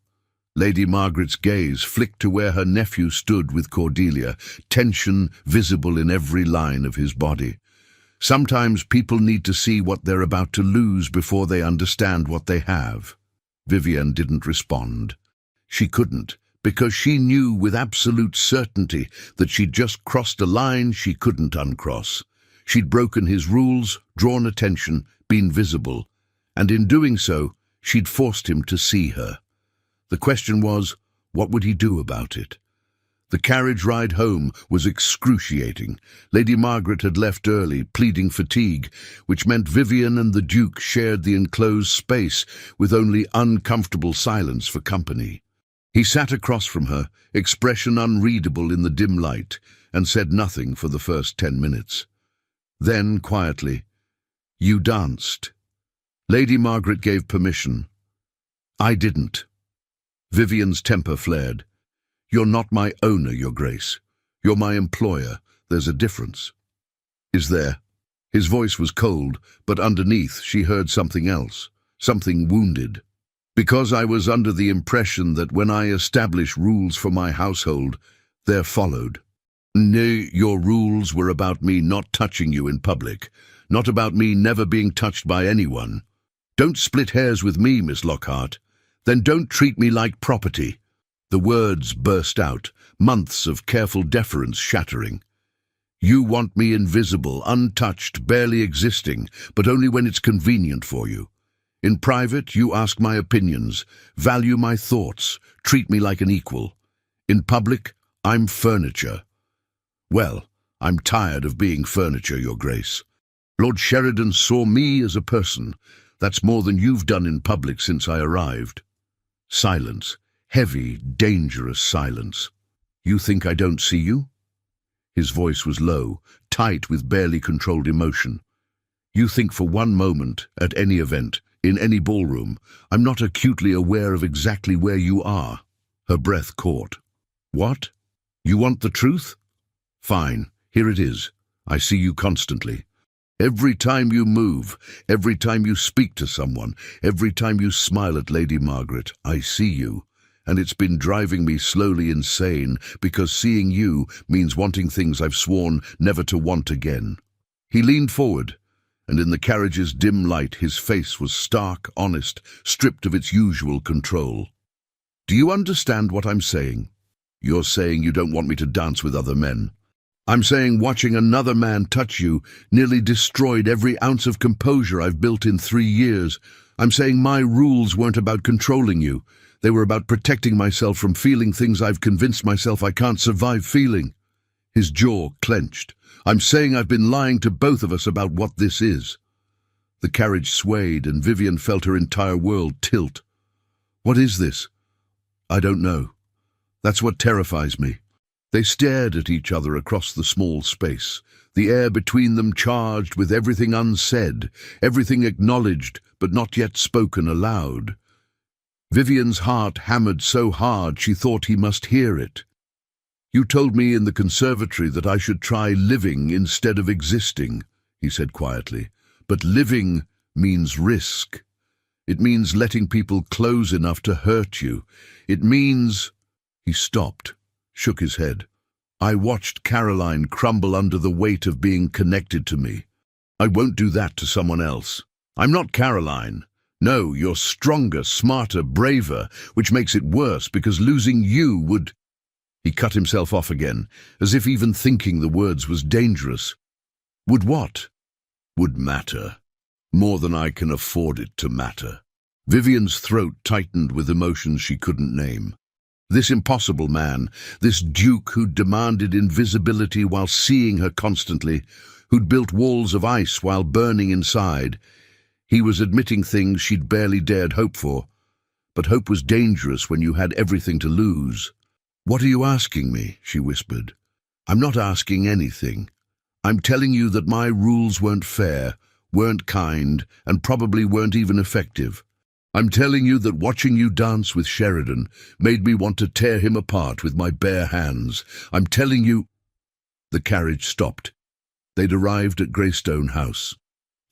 Lady Margaret's gaze flicked to where her nephew stood with Cordelia, tension visible in every line of his body. Sometimes people need to see what they're about to lose before they understand what they have. Vivian didn't respond. She couldn't, because she knew with absolute certainty that she'd just crossed a line she couldn't uncross. She'd broken his rules, drawn attention, been visible, and in doing so, she'd forced him to see her. The question was, what would he do about it? The carriage ride home was excruciating. Lady Margaret had left early, pleading fatigue, which meant Vivian and the Duke shared the enclosed space with only uncomfortable silence for company. He sat across from her, expression unreadable in the dim light, and said nothing for the first 10 minutes. Then, quietly, "You danced." Lady Margaret gave permission. "I didn't." Vivian's temper flared. "You're not my owner, Your Grace. You're my employer. There's a difference." "Is there?" His voice was cold, but underneath she heard something else, something wounded. "Because I was under the impression that when I establish rules for my household, they're followed. Nay, your rules were about me not touching you in public, not about me never being touched by anyone. Don't split hairs with me, Miss Lockhart. Then don't treat me like property." The words burst out, months of careful deference shattering. "You want me invisible, untouched, barely existing, but only when it's convenient for you. In private, you ask my opinions, value my thoughts, treat me like an equal. In public, I'm furniture. Well, I'm tired of being furniture, Your Grace. Lord Sheridan saw me as a person. That's more than you've done in public since I arrived." Silence. Heavy, dangerous silence. "You think I don't see you?" His voice was low, tight with barely controlled emotion. "You think for one moment, at any event, in any ballroom, I'm not acutely aware of exactly where you are?" Her breath caught. "What? You want the truth? Fine, here it is. I see you constantly. Every time you move, every time you speak to someone, every time you smile at Lady Margaret, I see you. And it's been driving me slowly insane, because seeing you means wanting things I've sworn never to want again." He leaned forward, and in the carriage's dim light his face was stark, honest, stripped of its usual control. "Do you understand what I'm saying? You're saying you don't want me to dance with other men. I'm saying watching another man touch you nearly destroyed every ounce of composure I've built in 3 years. I'm saying my rules weren't about controlling you. They were about protecting myself from feeling things I've convinced myself I can't survive feeling. His jaw clenched. I'm saying I've been lying to both of us about what this is. The carriage swayed and Vivian felt her entire world tilt. What is this? I don't know. That's what terrifies me. They stared at each other across the small space, the air between them charged with everything unsaid, everything acknowledged but not yet spoken aloud. Vivian's heart hammered so hard she thought he must hear it. You told me in the conservatory that I should try living instead of existing, he said quietly. But living means risk. It means letting people close enough to hurt you. It means... He stopped, shook his head. I watched Caroline crumble under the weight of being connected to me. I won't do that to someone else. I'm not Caroline. No, you're stronger, smarter, braver, which makes it worse because losing you would... He cut himself off again, as if even thinking the words was dangerous. Would what? Would matter. More than I can afford it to matter. Vivian's throat tightened with emotions she couldn't name. This impossible man, this duke who'd demanded invisibility while seeing her constantly, who'd built walls of ice while burning inside, he was admitting things she'd barely dared hope for. But hope was dangerous when you had everything to lose. What are you asking me? She whispered. I'm not asking anything. I'm telling you that my rules weren't fair, weren't kind, and probably weren't even effective. I'm telling you that watching you dance with Sheridan made me want to tear him apart with my bare hands. I'm telling you... The carriage stopped. They'd arrived at Greystone House.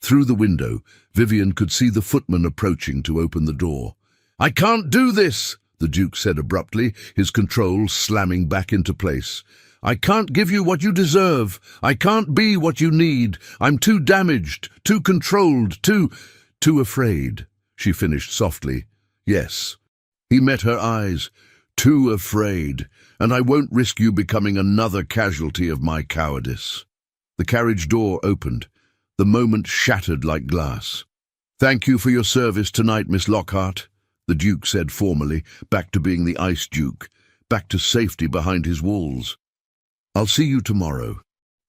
Through the window, Vivian could see the footman approaching to open the door. I can't do this, the Duke said abruptly, his control slamming back into place. I can't give you what you deserve. I can't be what you need. I'm too damaged, too controlled, too afraid. She finished softly. Yes. He met her eyes. Too afraid. And I won't risk you becoming another casualty of my cowardice. The carriage door opened. The moment shattered like glass. Thank you for your service tonight, Miss Lockhart, the Duke said formally, back to being the Ice Duke, back to safety behind his walls. I'll see you tomorrow.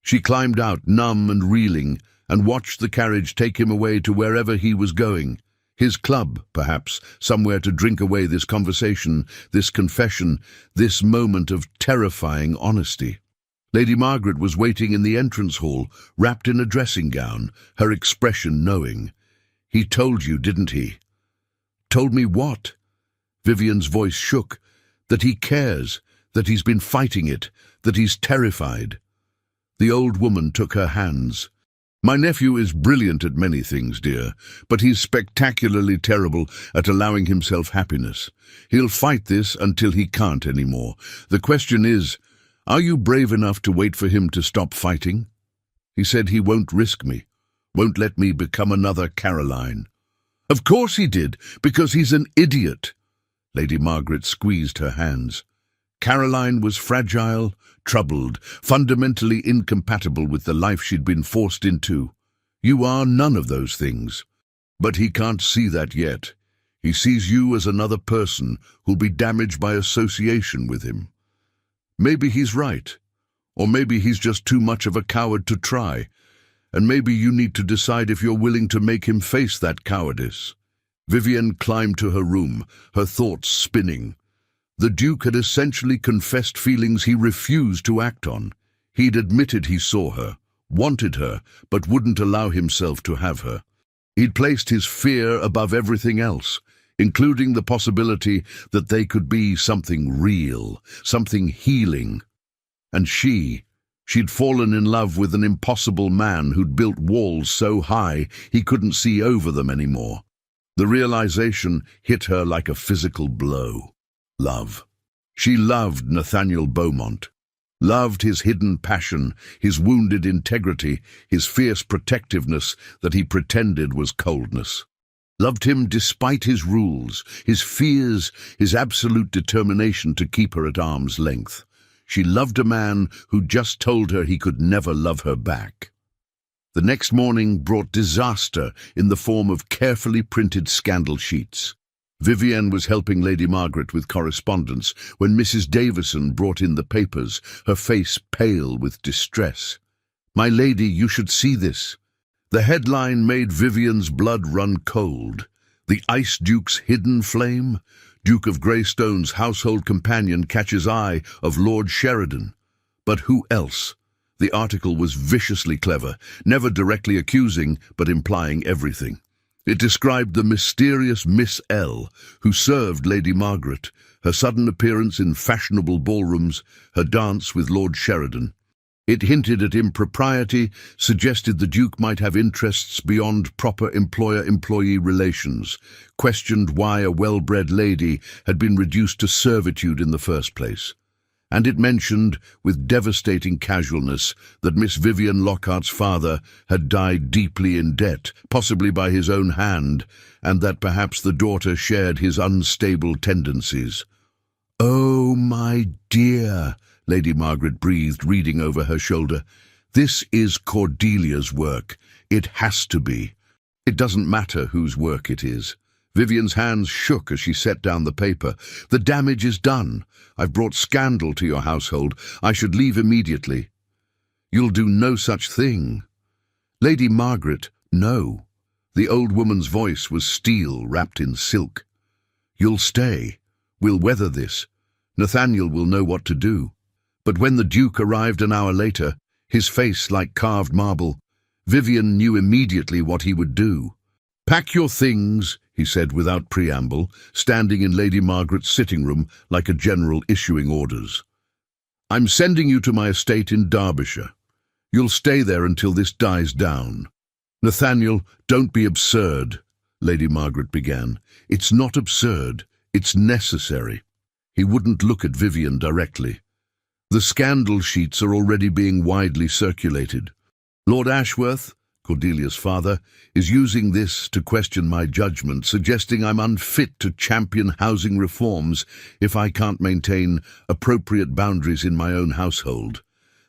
She climbed out, numb and reeling, and watched the carriage take him away to wherever he was going. His club, perhaps, somewhere to drink away this conversation, this confession, this moment of terrifying honesty. Lady Margaret was waiting in the entrance hall, wrapped in a dressing gown, her expression knowing. He told you, didn't he? Told me what? Vivian's voice shook. That he cares, that he's been fighting it, that he's terrified. The old woman took her hands. My nephew is brilliant at many things, dear, but he's spectacularly terrible at allowing himself happiness. He'll fight this until he can't anymore. The question is, are you brave enough to wait for him to stop fighting? He said he won't risk me, won't let me become another Caroline. Of course he did, because he's an idiot. Lady Margaret squeezed her hands. Caroline was fragile, troubled, fundamentally incompatible with the life she'd been forced into. You are none of those things. But he can't see that yet. He sees you as another person who'll be damaged by association with him. Maybe he's right. Or maybe he's just too much of a coward to try. And maybe you need to decide if you're willing to make him face that cowardice. Vivian climbed to her room, her thoughts spinning. The Duke had essentially confessed feelings he refused to act on. He'd admitted he saw her, wanted her, but wouldn't allow himself to have her. He'd placed his fear above everything else, including the possibility that they could be something real, something healing. And she'd fallen in love with an impossible man who'd built walls so high he couldn't see over them anymore. The realization hit her like a physical blow. Love. She loved Nathaniel Beaumont. Loved his hidden passion, his wounded integrity, his fierce protectiveness that he pretended was coldness. Loved him despite his rules, his fears, his absolute determination to keep her at arm's length. She loved a man who just told her he could never love her back. The next morning brought disaster in the form of carefully printed scandal sheets. Vivienne was helping Lady Margaret with correspondence when Mrs. Davison brought in the papers, her face pale with distress. "My lady, you should see this." The headline made Vivienne's blood run cold. "The Ice Duke's hidden flame? Duke of Greystone's household companion catches eye of Lord Sheridan." But who else? The article was viciously clever, never directly accusing, but implying everything. It described the mysterious Miss L, who served Lady Margaret, her sudden appearance in fashionable ballrooms, her dance with Lord Sheridan. It hinted at impropriety, suggested the Duke might have interests beyond proper employer-employee relations, questioned why a well-bred lady had been reduced to servitude in the first place. And it mentioned, with devastating casualness, that Miss Vivienne Lockhart's father had died deeply in debt, possibly by his own hand, and that perhaps the daughter shared his unstable tendencies. "Oh, my dear," Lady Margaret breathed, reading over her shoulder. "This is Cordelia's work. It has to be. It doesn't matter whose work it is." Vivienne's hands shook as she set down the paper. "The damage is done. I've brought scandal to your household. I should leave immediately." "You'll do no such thing." "Lady Margaret, no." The old woman's voice was steel wrapped in silk. "You'll stay. We'll weather this. Nathaniel will know what to do." But when the Duke arrived an hour later, his face like carved marble, Vivienne knew immediately what he would do. "Pack your things," he said without preamble, standing in Lady Margaret's sitting room like a general issuing orders. "I'm sending you to my estate in Derbyshire. You'll stay there until this dies down." "Nathaniel, don't be absurd," Lady Margaret began. "It's not absurd. It's necessary." He wouldn't look at Vivienne directly. "The scandal sheets are already being widely circulated. Lord Ashworth, Cordelia's father, is using this to question my judgment, suggesting I'm unfit to champion housing reforms if I can't maintain appropriate boundaries in my own household.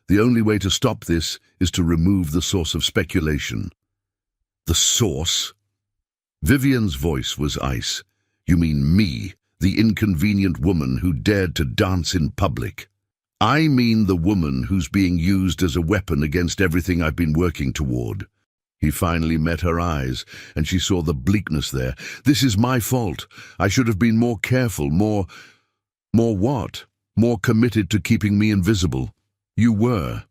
The only way to stop this is to remove the source of speculation." "The source?" Vivienne's voice was ice. "You mean me, the inconvenient woman who dared to dance in public?" "I mean the woman who's being used as a weapon against everything I've been working toward." He finally met her eyes, and she saw the bleakness there. "This is my fault. I should have been more careful, more what? More committed to keeping me invisible." "You were.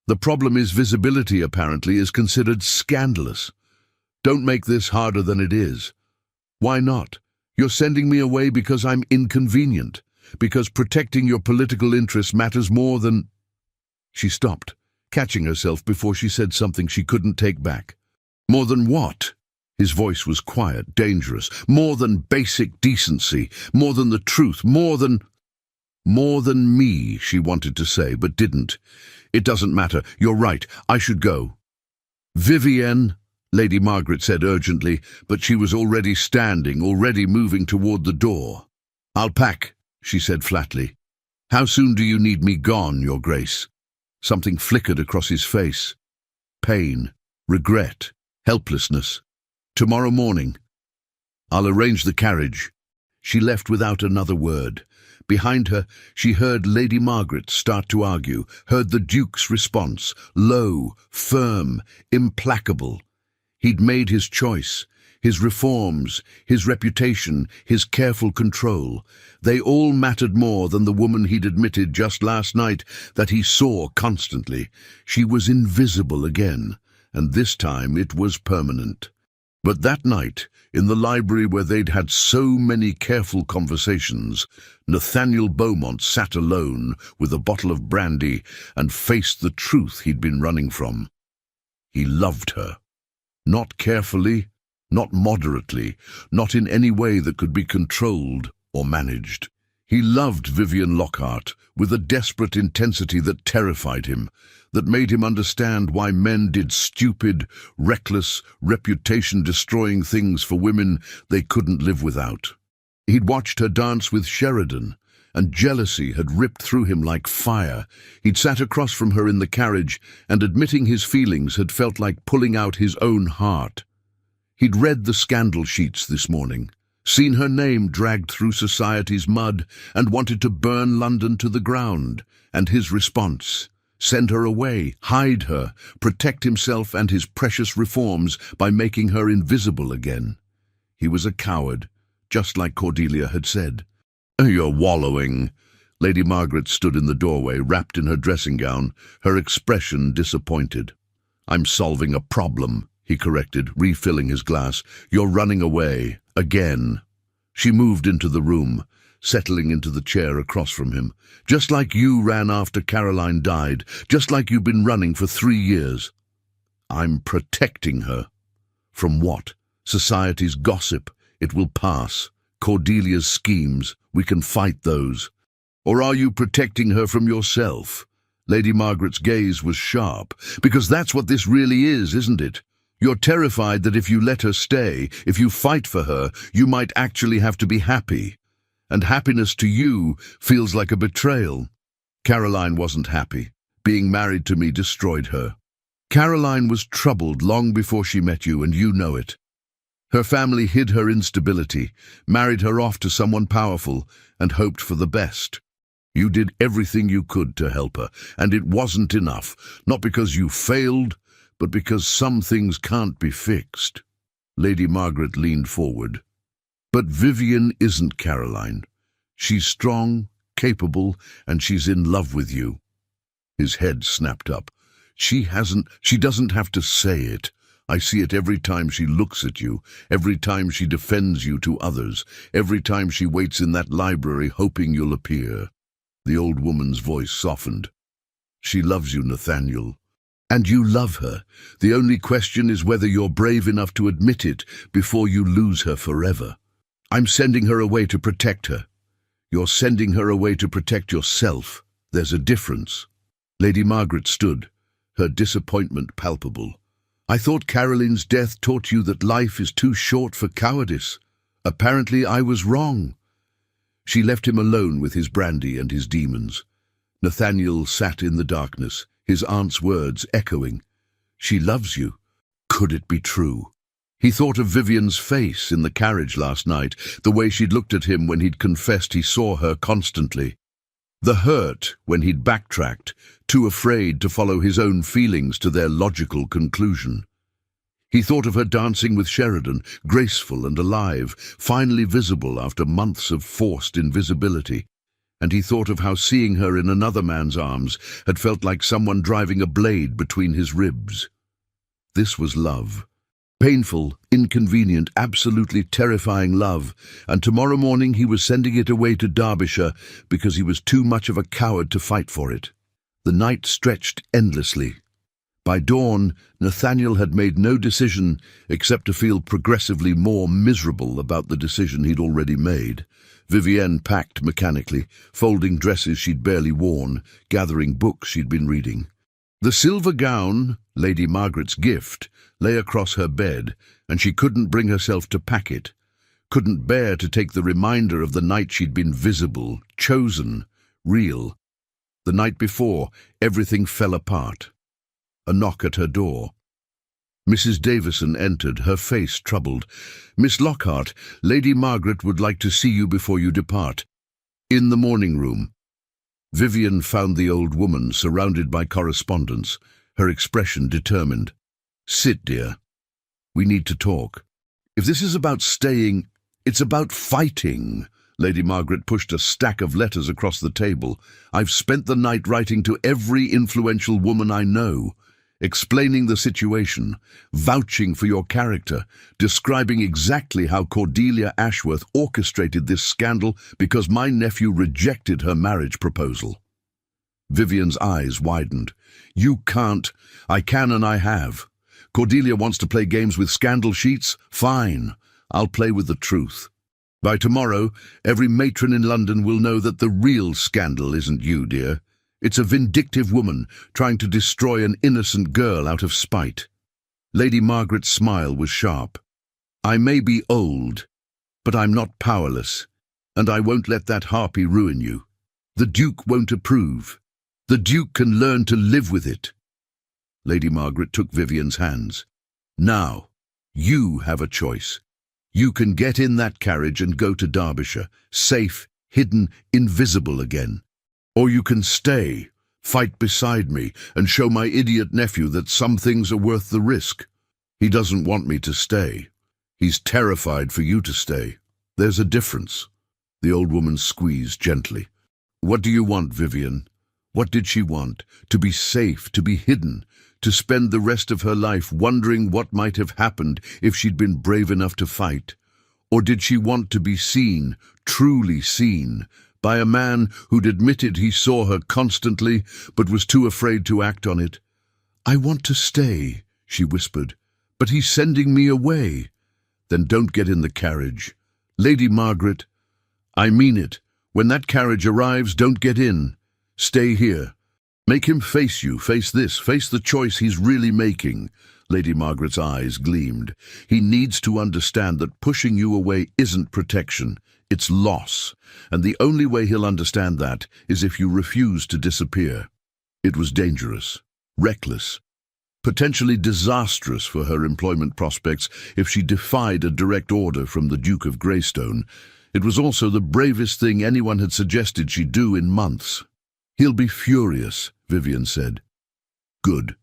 The problem is visibility, apparently, is considered scandalous. Don't make this harder than it is." "Why not? You're sending me away because I'm inconvenient. Because protecting your political interests matters more than—" She stopped, catching herself before she said something she couldn't take back. "More than what?" His voice was quiet, dangerous. "More than basic decency, more than the truth, more than—" "More than me," she wanted to say, but didn't. "It doesn't matter. You're right. I should go." "Vivienne," Lady Margaret said urgently, but she was already standing, already moving toward the door. "I'll pack," she said flatly. "How soon do you need me gone, Your Grace?" Something flickered across his face. Pain, regret, helplessness. "Tomorrow morning." "I'll arrange the carriage." She left without another word. Behind her, she heard Lady Margaret start to argue, heard the Duke's response, low, firm, implacable. He'd made his choice. His reforms, his reputation, his careful control, they all mattered more than the woman he'd admitted just last night that he saw constantly. She was invisible again, and this time it was permanent. But that night, in the library where they'd had so many careful conversations, Nathaniel Beaumont sat alone with a bottle of brandy and faced the truth he'd been running from. He loved her. Not carefully, not moderately, not in any way that could be controlled or managed. He loved Vivienne Lockhart with a desperate intensity that terrified him, that made him understand why men did stupid, reckless, reputation-destroying things for women they couldn't live without. He'd watched her dance with Sheridan, and jealousy had ripped through him like fire. He'd sat across from her in the carriage, and admitting his feelings had felt like pulling out his own heart. He'd read the scandal sheets this morning, seen her name dragged through society's mud, and wanted to burn London to the ground. And his response: send her away, hide her, protect himself and his precious reforms by making her invisible again. He was a coward, just like Cordelia had said. "You're wallowing." Lady Margaret stood in the doorway, wrapped in her dressing gown, her expression disappointed. "I'm solving a problem," he corrected, refilling his glass. "You're running away, again." She moved into the room, settling into the chair across from him. "Just like you ran after Caroline died, just like you've been running for 3 years. I'm protecting her." From what? Society's gossip. It will pass. Cordelia's schemes. We can fight those. Or are you protecting her from yourself? Lady Margaret's gaze was sharp. Because that's what this really is, isn't it? You're terrified that if you let her stay, if you fight for her, you might actually have to be happy. And happiness to you feels like a betrayal. Caroline wasn't happy. Being married to me destroyed her. Caroline was troubled long before she met you, and you know it. Her family hid her instability, married her off to someone powerful, and hoped for the best. You did everything you could to help her, and it wasn't enough, not because you failed, but because some things can't be fixed. Lady Margaret leaned forward. But Vivian isn't Caroline. She's strong, capable, and she's in love with you. His head snapped up. She doesn't have to say it. I see it every time she looks at you, every time she defends you to others, every time she waits in that library hoping you'll appear. The old woman's voice softened. She loves you, Nathaniel. And you love her. The only question is whether you're brave enough to admit it before you lose her forever. I'm sending her away to protect her. You're sending her away to protect yourself. There's a difference. Lady Margaret stood, her disappointment palpable. I thought Caroline's death taught you that life is too short for cowardice. Apparently I was wrong. She left him alone with his brandy and his demons. Nathaniel sat in the darkness, his aunt's words echoing. She loves you. Could it be true? He thought of Vivian's face in the carriage last night, the way she'd looked at him when he'd confessed he saw her constantly. The hurt when he'd backtracked, too afraid to follow his own feelings to their logical conclusion. He thought of her dancing with Sheridan, graceful and alive, finally visible after months of forced invisibility. And he thought of how seeing her in another man's arms had felt like someone driving a blade between his ribs. This was love. Painful, inconvenient, absolutely terrifying love, and tomorrow morning he was sending it away to Derbyshire because he was too much of a coward to fight for it. The night stretched endlessly. By dawn, Nathaniel had made no decision except to feel progressively more miserable about the decision he'd already made. Vivienne packed mechanically, folding dresses she'd barely worn, gathering books she'd been reading. The silver gown, Lady Margaret's gift, lay across her bed, and she couldn't bring herself to pack it, couldn't bear to take the reminder of the night she'd been visible, chosen, real. The night before, everything fell apart. A knock at her door. Mrs. Davison entered, her face troubled. "Miss Lockhart, Lady Margaret would like to see you before you depart." "In the morning room." Vivian found the old woman surrounded by correspondence, her expression determined. "Sit, dear. We need to talk. If this is about staying, it's about fighting." Lady Margaret pushed a stack of letters across the table. "I've spent the night writing to every influential woman I know, explaining the situation, vouching for your character, describing exactly how Cordelia Ashworth orchestrated this scandal because my nephew rejected her marriage proposal." Vivian's eyes widened. "You can't." "I can and I have. Cordelia wants to play games with scandal sheets? Fine. I'll play with the truth. By tomorrow, every matron in London will know that the real scandal isn't you, dear. It's a vindictive woman trying to destroy an innocent girl out of spite." Lady Margaret's smile was sharp. "I may be old, but I'm not powerless. And I won't let that harpy ruin you. The Duke won't approve. The Duke can learn to live with it. Lady Margaret took Vivian's hands. Now, you have a choice. You can get in that carriage and go to Derbyshire, safe, hidden, invisible again. Or you can stay, fight beside me, and show my idiot nephew that some things are worth the risk. He doesn't want me to stay. He's terrified for you to stay. There's a difference. The old woman squeezed gently. What do you want, Vivian? What did she want? To be safe, to be hidden, to spend the rest of her life wondering what might have happened if she'd been brave enough to fight? Or did she want to be seen, truly seen, by a man who'd admitted he saw her constantly but was too afraid to act on it? I want to stay, she whispered, but he's sending me away. Then don't get in the carriage. Lady Margaret, I mean it. When that carriage arrives, don't get in. Stay here. Make him face you, face this, face the choice he's really making. Lady Margaret's eyes gleamed. He needs to understand that pushing you away isn't protection, it's loss. And the only way he'll understand that is if you refuse to disappear. It was dangerous, reckless, potentially disastrous for her employment prospects if she defied a direct order from the Duke of Greystone. It was also the bravest thing anyone had suggested she do in months. He'll be furious, Vivian said. Good.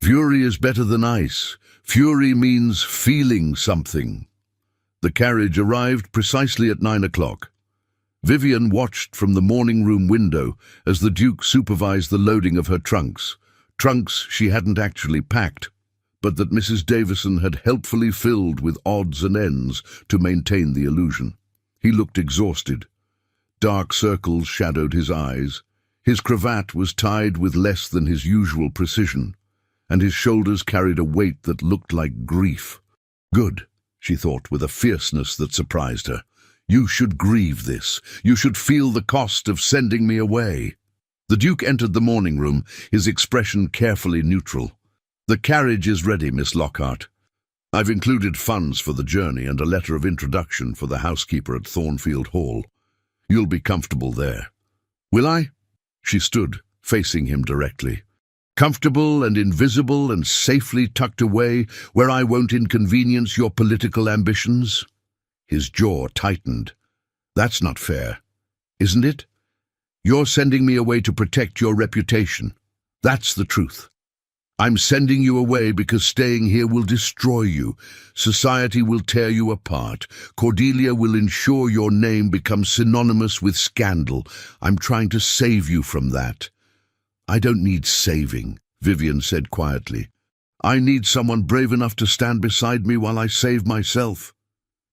Fury is better than ice. Fury means feeling something. The carriage arrived precisely at 9 o'clock. Vivian watched from the morning room window as the Duke supervised the loading of her trunks. Trunks she hadn't actually packed, but that Mrs. Davison had helpfully filled with odds and ends to maintain the illusion. He looked exhausted. Dark circles shadowed his eyes. His cravat was tied with less than his usual precision, and his shoulders carried a weight that looked like grief. Good, she thought with a fierceness that surprised her. You should grieve this. You should feel the cost of sending me away. The Duke entered the morning room, his expression carefully neutral. The carriage is ready, Miss Lockhart. I've included funds for the journey and a letter of introduction for the housekeeper at Thornfield Hall. You'll be comfortable there. Will I? She stood, facing him directly. Comfortable and invisible and safely tucked away where I won't inconvenience your political ambitions? His jaw tightened. That's not fair, isn't it? You're sending me away to protect your reputation. That's the truth. I'm sending you away because staying here will destroy you. Society will tear you apart. Cordelia will ensure your name becomes synonymous with scandal. I'm trying to save you from that. I don't need saving, Vivian said quietly. I need someone brave enough to stand beside me while I save myself.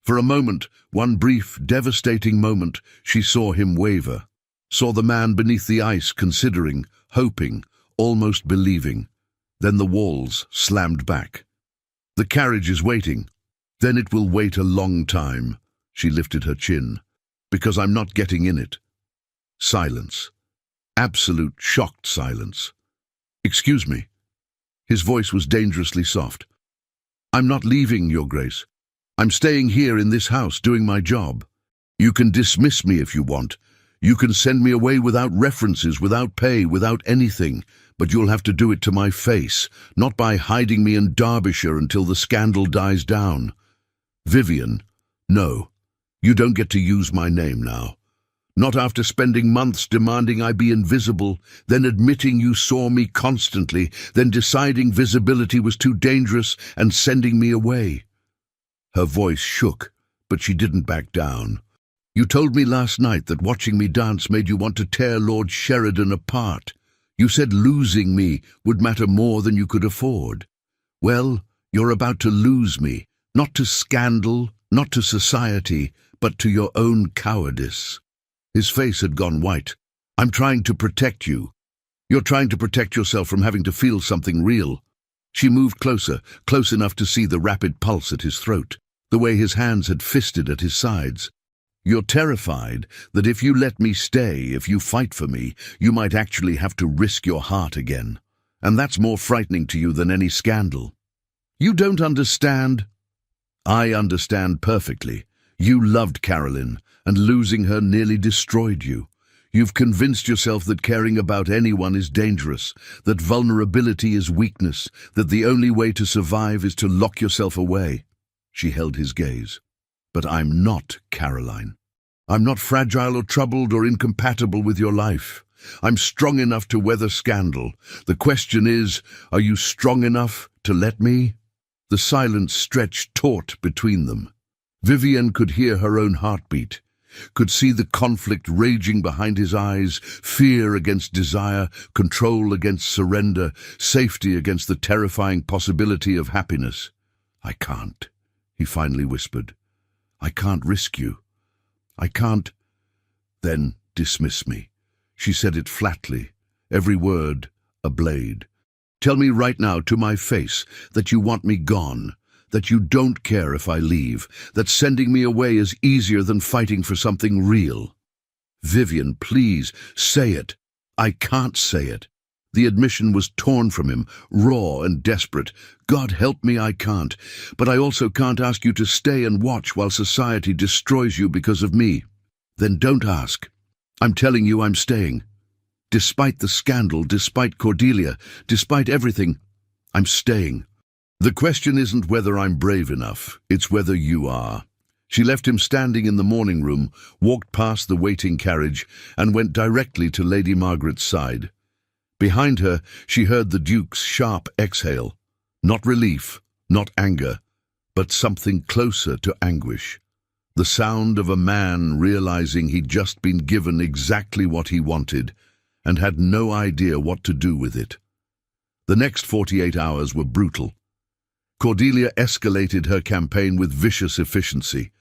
For a moment, one brief, devastating moment, she saw him waver. Saw the man beneath the ice considering, hoping, almost believing. Then the walls slammed back. The carriage is waiting. Then it will wait a long time. She lifted her chin. Because I'm not getting in it. Silence. Absolute shocked silence. Excuse me. His voice was dangerously soft. I'm not leaving, Your Grace. I'm staying here in this house doing my job. You can dismiss me if you want. You can send me away without references, without pay, without anything. But you'll have to do it to my face, not by hiding me in Derbyshire until the scandal dies down. Vivian, no, you don't get to use my name now. Not after spending months demanding I be invisible, then admitting you saw me constantly, then deciding visibility was too dangerous and sending me away. Her voice shook, but she didn't back down. You told me last night that watching me dance made you want to tear Lord Sheridan apart. You said losing me would matter more than you could afford. Well, you're about to lose me, not to scandal, not to society, but to your own cowardice. His face had gone white. I'm trying to protect you. You're trying to protect yourself from having to feel something real. She moved closer, close enough to see the rapid pulse at his throat, the way his hands had fisted at his sides. You're terrified that if you let me stay, if you fight for me, you might actually have to risk your heart again. And that's more frightening to you than any scandal. You don't understand. I understand perfectly. You loved Caroline, and losing her nearly destroyed you. You've convinced yourself that caring about anyone is dangerous, that vulnerability is weakness, that the only way to survive is to lock yourself away. She held his gaze. But I'm not Caroline. I'm not fragile or troubled or incompatible with your life. I'm strong enough to weather scandal. The question is, are you strong enough to let me? The silence stretched taut between them. Vivienne could hear her own heartbeat, could see the conflict raging behind his eyes, fear against desire, control against surrender, safety against the terrifying possibility of happiness. I can't, he finally whispered. I can't risk you. I can't. Then dismiss me. She said it flatly, every word a blade. Tell me right now to my face that you want me gone, that you don't care if I leave, that sending me away is easier than fighting for something real. Vivienne, please, say it. I can't say it. The admission was torn from him, raw and desperate. God help me, I can't. But I also can't ask you to stay and watch while society destroys you because of me. Then don't ask. I'm telling you I'm staying. Despite the scandal, despite Cordelia, despite everything, I'm staying. The question isn't whether I'm brave enough, it's whether you are. She left him standing in the morning room, walked past the waiting carriage, and went directly to Lady Margaret's side. Behind her, she heard the Duke's sharp exhale. Not relief, not anger, but something closer to anguish. The sound of a man realizing he'd just been given exactly what he wanted and had no idea what to do with it. The next 48 hours were brutal. Cordelia escalated her campaign with vicious efficiency.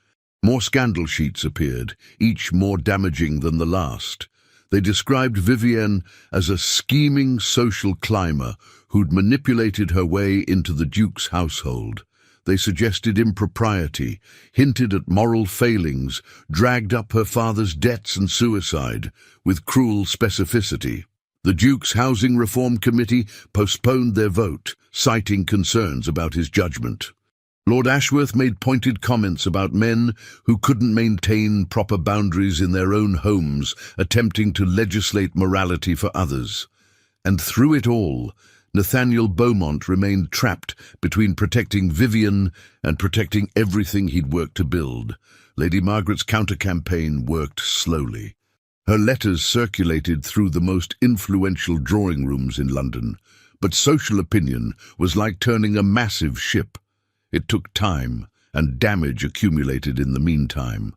More scandal sheets appeared, each more damaging than the last. They described Vivienne as a scheming social climber who'd manipulated her way into the Duke's household. They suggested impropriety, hinted at moral failings, dragged up her father's debts and suicide, with cruel specificity. The Duke's Housing Reform Committee postponed their vote, citing concerns about his judgment. Lord Ashworth made pointed comments about men who couldn't maintain proper boundaries in their own homes, attempting to legislate morality for others. And through it all, Nathaniel Beaumont remained trapped between protecting Vivienne and protecting everything he'd worked to build. Lady Margaret's counter-campaign worked slowly. Her letters circulated through the most influential drawing rooms in London, but social opinion was like turning a massive ship. It took time, and damage accumulated in the meantime.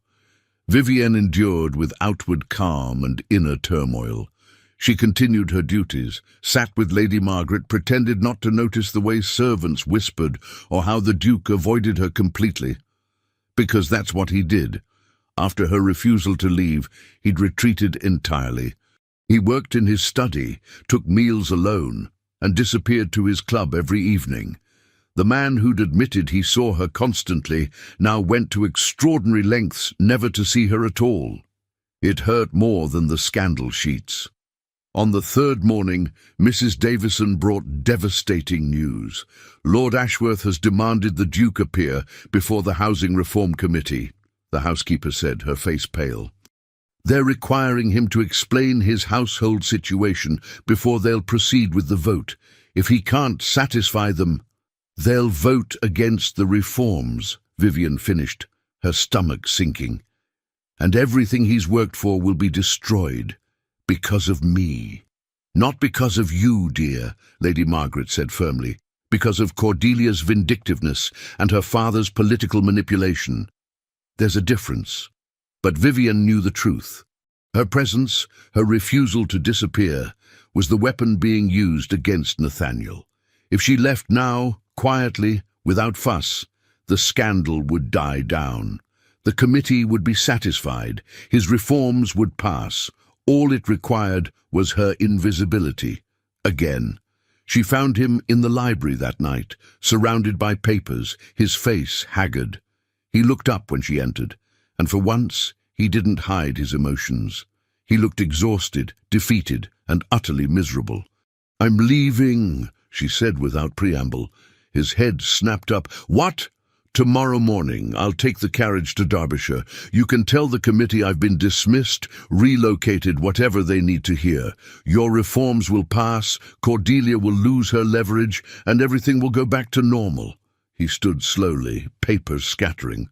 Vivienne endured with outward calm and inner turmoil. She continued her duties, sat with Lady Margaret, pretended not to notice the way servants whispered or how the Duke avoided her completely. Because that's what he did. After her refusal to leave, he'd retreated entirely. He worked in his study, took meals alone, and disappeared to his club every evening. The man who'd admitted he saw her constantly now went to extraordinary lengths never to see her at all. It hurt more than the scandal sheets. On the third morning, Mrs. Davison brought devastating news. Lord Ashworth has demanded the Duke appear before the Housing Reform Committee, the housekeeper said, her face pale. They're requiring him to explain his household situation before they'll proceed with the vote. If he can't satisfy them, they'll vote against the reforms, Vivienne finished, her stomach sinking. And everything he's worked for will be destroyed. Because of me. Not because of you, dear, Lady Margaret said firmly. Because of Cordelia's vindictiveness and her father's political manipulation. There's a difference. But Vivienne knew the truth. Her presence, her refusal to disappear, was the weapon being used against Nathaniel. If she left now, quietly, without fuss, the scandal would die down. The committee would be satisfied. His reforms would pass. All it required was her invisibility. Again. She found him in the library that night, surrounded by papers, his face haggard. He looked up when she entered, and for once he didn't hide his emotions. He looked exhausted, defeated, and utterly miserable. "I'm leaving," she said without preamble. His head snapped up. "What? Tomorrow morning, I'll take the carriage to Derbyshire. You can tell the committee I've been dismissed, relocated, whatever they need to hear. Your reforms will pass, Cordelia will lose her leverage, and everything will go back to normal." He stood slowly, papers scattering.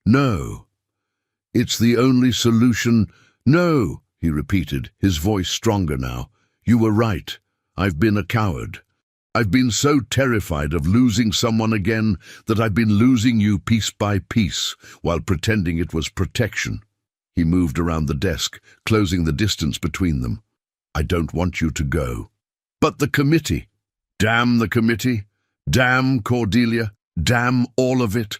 "No. It's the only solution." "No," he repeated, his voice stronger now. "You were right. I've been a coward. I've been so terrified of losing someone again that I've been losing you piece by piece while pretending it was protection." He moved around the desk, closing the distance between them. "I don't want you to go." "But the committee." "Damn the committee. Damn Cordelia. Damn all of it."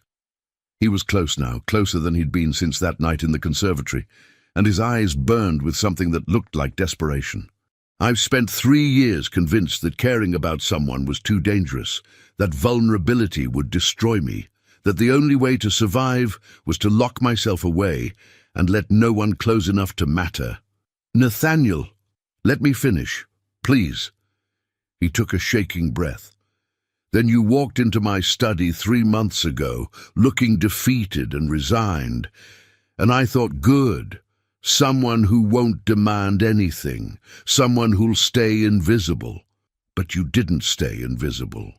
He was close now, closer than he'd been since that night in the conservatory, and his eyes burned with something that looked like desperation. "I've spent 3 years convinced that caring about someone was too dangerous, that vulnerability would destroy me, that the only way to survive was to lock myself away and let no one close enough to matter. Nathaniel, let me finish, please." He took a shaking breath. "Then you walked into my study 3 months ago, looking defeated and resigned, and I thought, good. Someone who won't demand anything, someone who'll stay invisible. But you didn't stay invisible.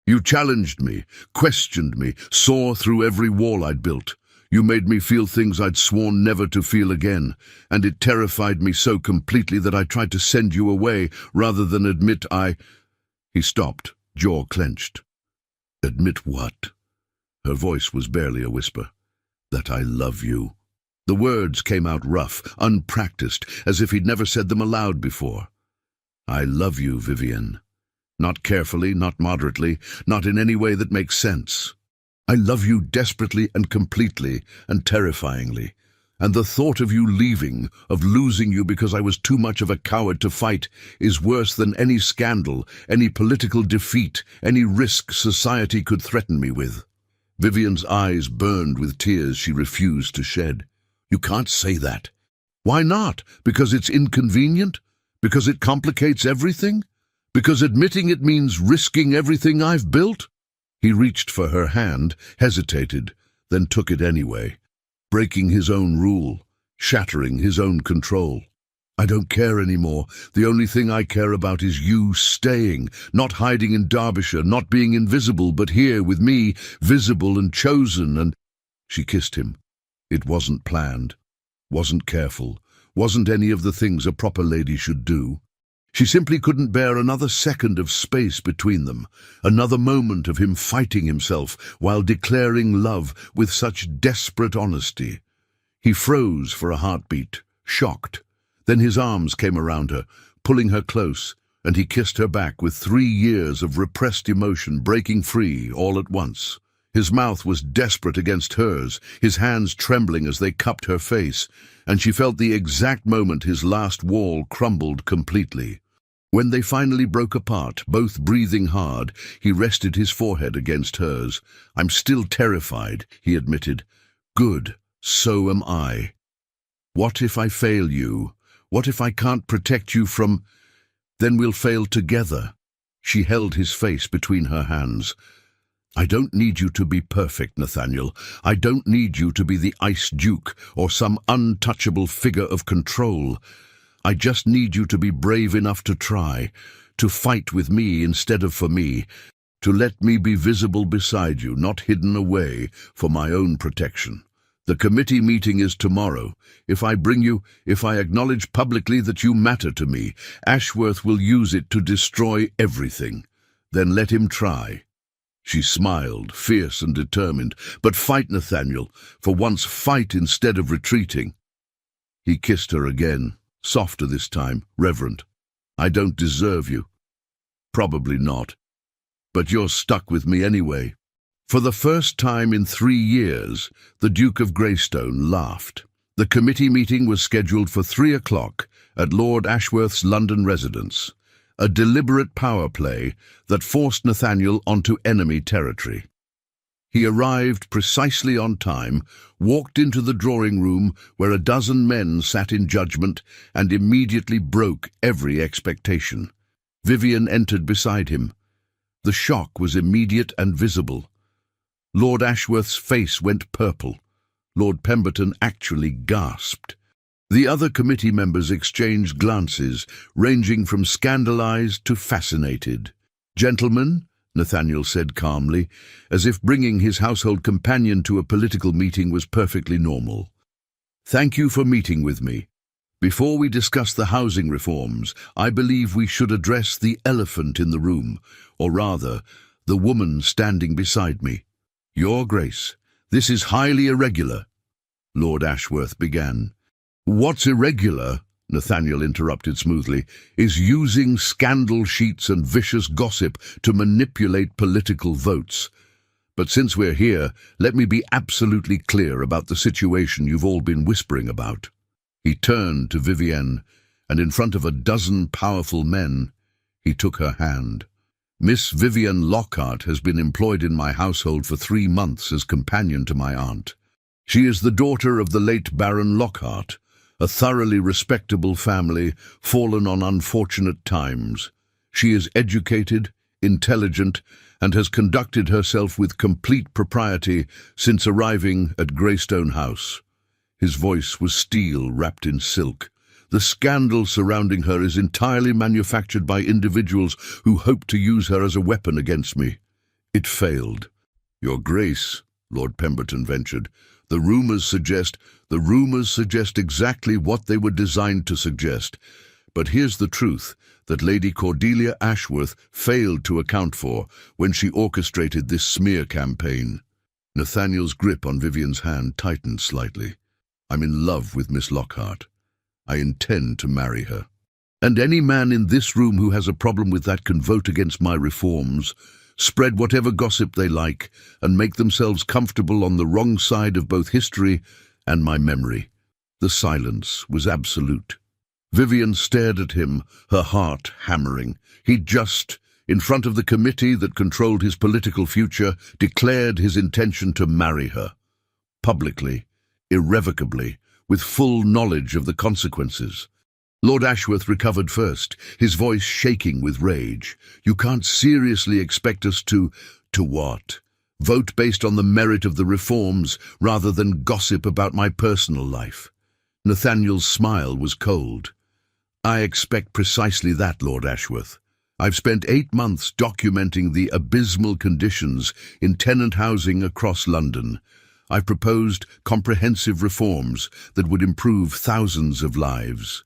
You challenged me, questioned me, saw through every wall I'd built. You made me feel things I'd sworn never to feel again, and it terrified me so completely that I tried to send you away rather than admit He stopped, jaw clenched. "Admit what?" Her voice was barely a whisper. "That I love you." The words came out rough, unpracticed, as if he'd never said them aloud before. "I love you, Vivian. Not carefully, not moderately, not in any way that makes sense. I love you desperately and completely and terrifyingly. And the thought of you leaving, of losing you because I was too much of a coward to fight, is worse than any scandal, any political defeat, any risk society could threaten me with." Vivian's eyes burned with tears she refused to shed. "You can't say that." "Why not? Because it's inconvenient? Because it complicates everything? Because admitting it means risking everything I've built?" He reached for her hand, hesitated, then took it anyway, breaking his own rule, shattering his own control. "I don't care anymore. The only thing I care about is you staying, not hiding in Derbyshire, not being invisible, but here with me, visible and chosen and—" She kissed him. It wasn't planned, wasn't careful, wasn't any of the things a proper lady should do. She simply couldn't bear another second of space between them, another moment of him fighting himself while declaring love with such desperate honesty. He froze for a heartbeat, shocked. Then his arms came around her, pulling her close, and he kissed her back with 3 years of repressed emotion breaking free all at once. His mouth was desperate against hers, his hands trembling as they cupped her face, and she felt the exact moment his last wall crumbled completely. When they finally broke apart, both breathing hard, he rested his forehead against hers. "I'm still terrified," he admitted. "Good, so am I. What if I fail you? What if I can't protect you from— Then we'll fail together." She held his face between her hands. "I don't need you to be perfect, Nathaniel. I don't need you to be the Ice Duke or some untouchable figure of control. I just need you to be brave enough to try, to fight with me instead of for me, to let me be visible beside you, not hidden away, for my own protection. The committee meeting is tomorrow. If I acknowledge publicly that you matter to me, Ashworth will use it to destroy everything. Then let him try." She smiled, fierce and determined. "But fight, Nathaniel. For once, fight instead of retreating." He kissed her again, softer this time, reverent. "I don't deserve you." "Probably not. But you're stuck with me anyway." For the first time in 3 years, the Duke of Greystone laughed. The committee meeting was scheduled for 3 o'clock at Lord Ashworth's London residence. A deliberate power play that forced Nathaniel onto enemy territory. He arrived precisely on time, walked into the drawing room where a dozen men sat in judgment, and immediately broke every expectation. Vivian entered beside him. The shock was immediate and visible. Lord Ashworth's face went purple. Lord Pemberton actually gasped. The other committee members exchanged glances, ranging from scandalized to fascinated. "Gentlemen," Nathaniel said calmly, as if bringing his household companion to a political meeting was perfectly normal. "Thank you for meeting with me. Before we discuss the housing reforms, I believe we should address the elephant in the room, or rather, the woman standing beside me. Your Grace, this is highly irregular," Lord Ashworth began. "What's irregular," Nathaniel interrupted smoothly, "is using scandal sheets and vicious gossip to manipulate political votes. But since we're here, let me be absolutely clear about the situation you've all been whispering about." He turned to Vivienne, and in front of a dozen powerful men, he took her hand. "Miss Vivienne Lockhart has been employed in my household for 3 months as companion to my aunt. She is the daughter of the late Baron Lockhart, a thoroughly respectable family fallen on unfortunate times. She is educated, intelligent, and has conducted herself with complete propriety since arriving at Greystone House." His voice was steel wrapped in silk. "The scandal surrounding her is entirely manufactured by individuals who hope to use her as a weapon against me. It failed." "Your Grace," Lord Pemberton ventured, The rumors suggest exactly what they were designed to suggest. But here's the truth that Lady Cordelia Ashworth failed to account for when she orchestrated this smear campaign." Nathaniel's grip on Vivienne's hand tightened slightly. "I'm in love with Miss Lockhart. I intend to marry her. And any man in this room who has a problem with that can vote against my reforms, spread whatever gossip they like, and make themselves comfortable on the wrong side of both history and my memory." The silence was absolute. Vivienne stared at him, her heart hammering. He'd just, in front of the committee that controlled his political future, declared his intention to marry her. Publicly, irrevocably, with full knowledge of the consequences. Lord Ashworth recovered first, his voice shaking with rage. "You can't seriously expect us to what? Vote based on the merit of the reforms rather than gossip about my personal life?" Nathaniel's smile was cold. "I expect precisely that, Lord Ashworth. I've spent 8 months documenting the abysmal conditions in tenant housing across London. I've proposed comprehensive reforms that would improve thousands of lives.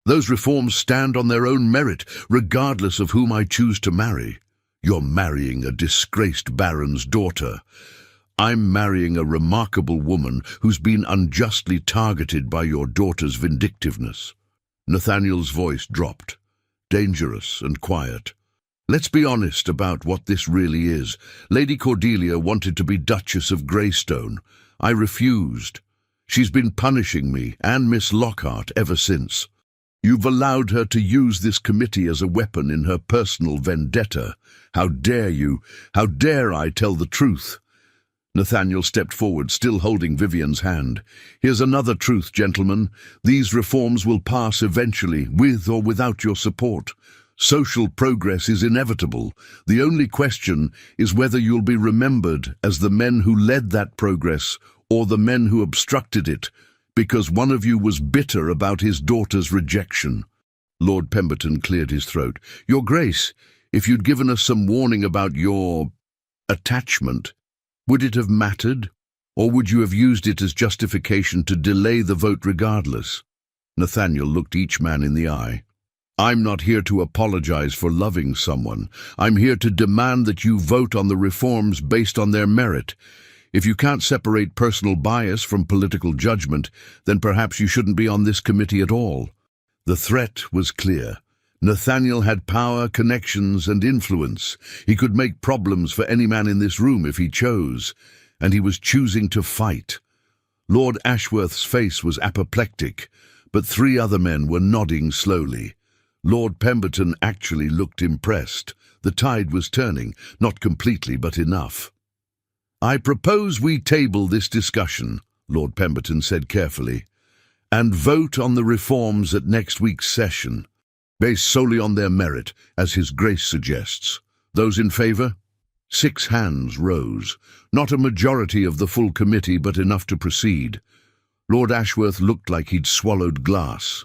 Those reforms stand on their own merit, regardless of whom I choose to marry. You're marrying a disgraced baron's daughter. I'm marrying a remarkable woman who's been unjustly targeted by your daughter's vindictiveness." Nathaniel's voice dropped, dangerous and quiet. "Let's be honest about what this really is. Lady Cordelia wanted to be Duchess of Greystone. I refused. She's been punishing me and Miss Lockhart ever since. You've allowed her to use this committee as a weapon in her personal vendetta. How dare you? How dare I tell the truth?" Nathaniel stepped forward, still holding Vivienne's hand. "Here's another truth, gentlemen. These reforms will pass eventually, with or without your support. Social progress is inevitable. The only question is whether you'll be remembered as the men who led that progress or the men who obstructed it, because one of you was bitter about his daughter's rejection." Lord Pemberton cleared his throat. "Your Grace, if you'd given us some warning about your attachment, would it have mattered? Or would you have used it as justification to delay the vote regardless?" Nathaniel looked each man in the eye. "I'm not here to apologize for loving someone. I'm here to demand that you vote on the reforms based on their merit. If you can't separate personal bias from political judgment, then perhaps you shouldn't be on this committee at all." The threat was clear. Nathaniel had power, connections, and influence. He could make problems for any man in this room if he chose, and he was choosing to fight. Lord Ashworth's face was apoplectic, but 3 other men were nodding slowly. Lord Pemberton actually looked impressed. The tide was turning, not completely, but enough. "I propose we table this discussion," Lord Pemberton said carefully, "and vote on the reforms at next week's session, based solely on their merit, as His Grace suggests. Those in favour?" 6 hands rose, not a majority of the full committee, but enough to proceed. Lord Ashworth looked like he'd swallowed glass.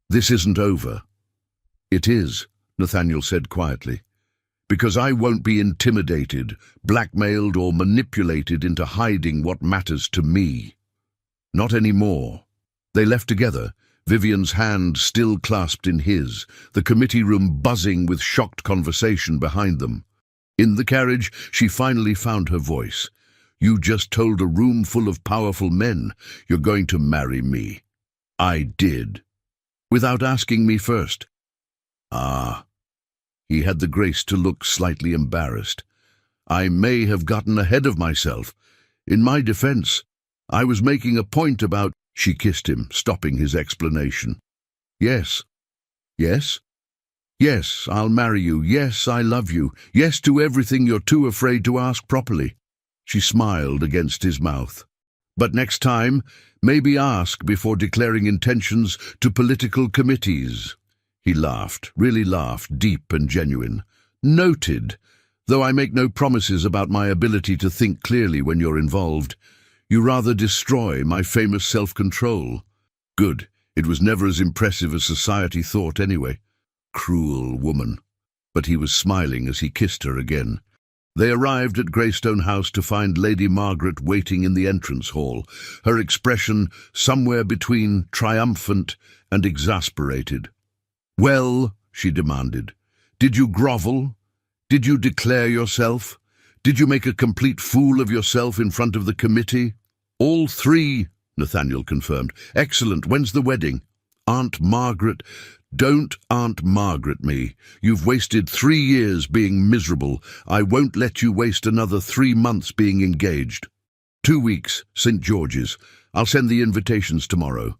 "This isn't over." "It is," Nathaniel said quietly, "because I won't be intimidated, blackmailed, or manipulated into hiding what matters to me. Not anymore." They left together, Vivian's hand still clasped in his, the committee room buzzing with shocked conversation behind them. In the carriage, she finally found her voice. "You just told a room full of powerful men you're going to marry me." "I did. Without asking me first." "Ah." He had the grace to look slightly embarrassed. "I may have gotten ahead of myself. In my defense, I was making a point about—" She kissed him, stopping his explanation. "Yes. Yes? Yes, I'll marry you. Yes, I love you. Yes to everything you're too afraid to ask properly." She smiled against his mouth. "But next time, maybe ask before declaring intentions to political committees." He laughed, really laughed, deep and genuine. "Noted, though I make no promises about my ability to think clearly when you're involved. You rather destroy my famous self-control." "Good. It was never as impressive as society thought anyway." Cruel woman. But he was smiling as he kissed her again. They arrived at Greystone House to find Lady Margaret waiting in the entrance hall, her expression somewhere between triumphant and exasperated. "Well," she demanded, "did you grovel? Did you declare yourself? Did you make a complete fool of yourself in front of the committee?" "All 3, Nathaniel confirmed. "Excellent. When's the wedding?" "Aunt Margaret—" "Don't Aunt Margaret me. You've wasted 3 years being miserable. I won't let you waste another 3 months being engaged." 2 weeks, St. George's. I'll send the invitations tomorrow."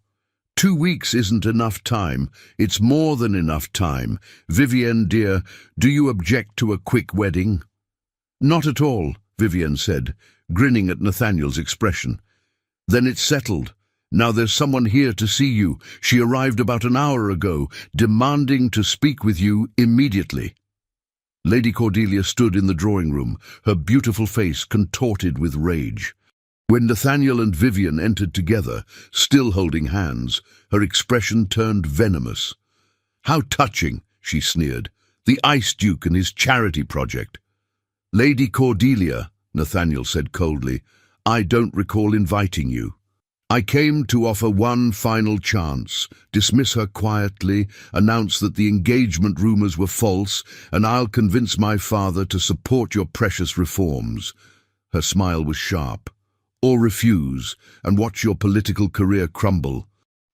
2 weeks isn't enough time. It's more than enough time. Vivienne, dear, do you object to a quick wedding?" "Not at all," Vivienne said, grinning at Nathaniel's expression. "Then it's settled. Now there's someone here to see you. She arrived about an hour ago, demanding to speak with you immediately." Lady Cordelia stood in the drawing room, her beautiful face contorted with rage. When Nathaniel and Vivian entered together, still holding hands, her expression turned venomous. "How touching," she sneered. "The Ice Duke and his charity project." "Lady Cordelia," Nathaniel said coldly, "I don't recall inviting you. I came to offer one final chance, dismiss her quietly, announce that the engagement rumors were false, and I'll convince my father to support your precious reforms." Her smile was sharp. "Or refuse, and watch your political career crumble."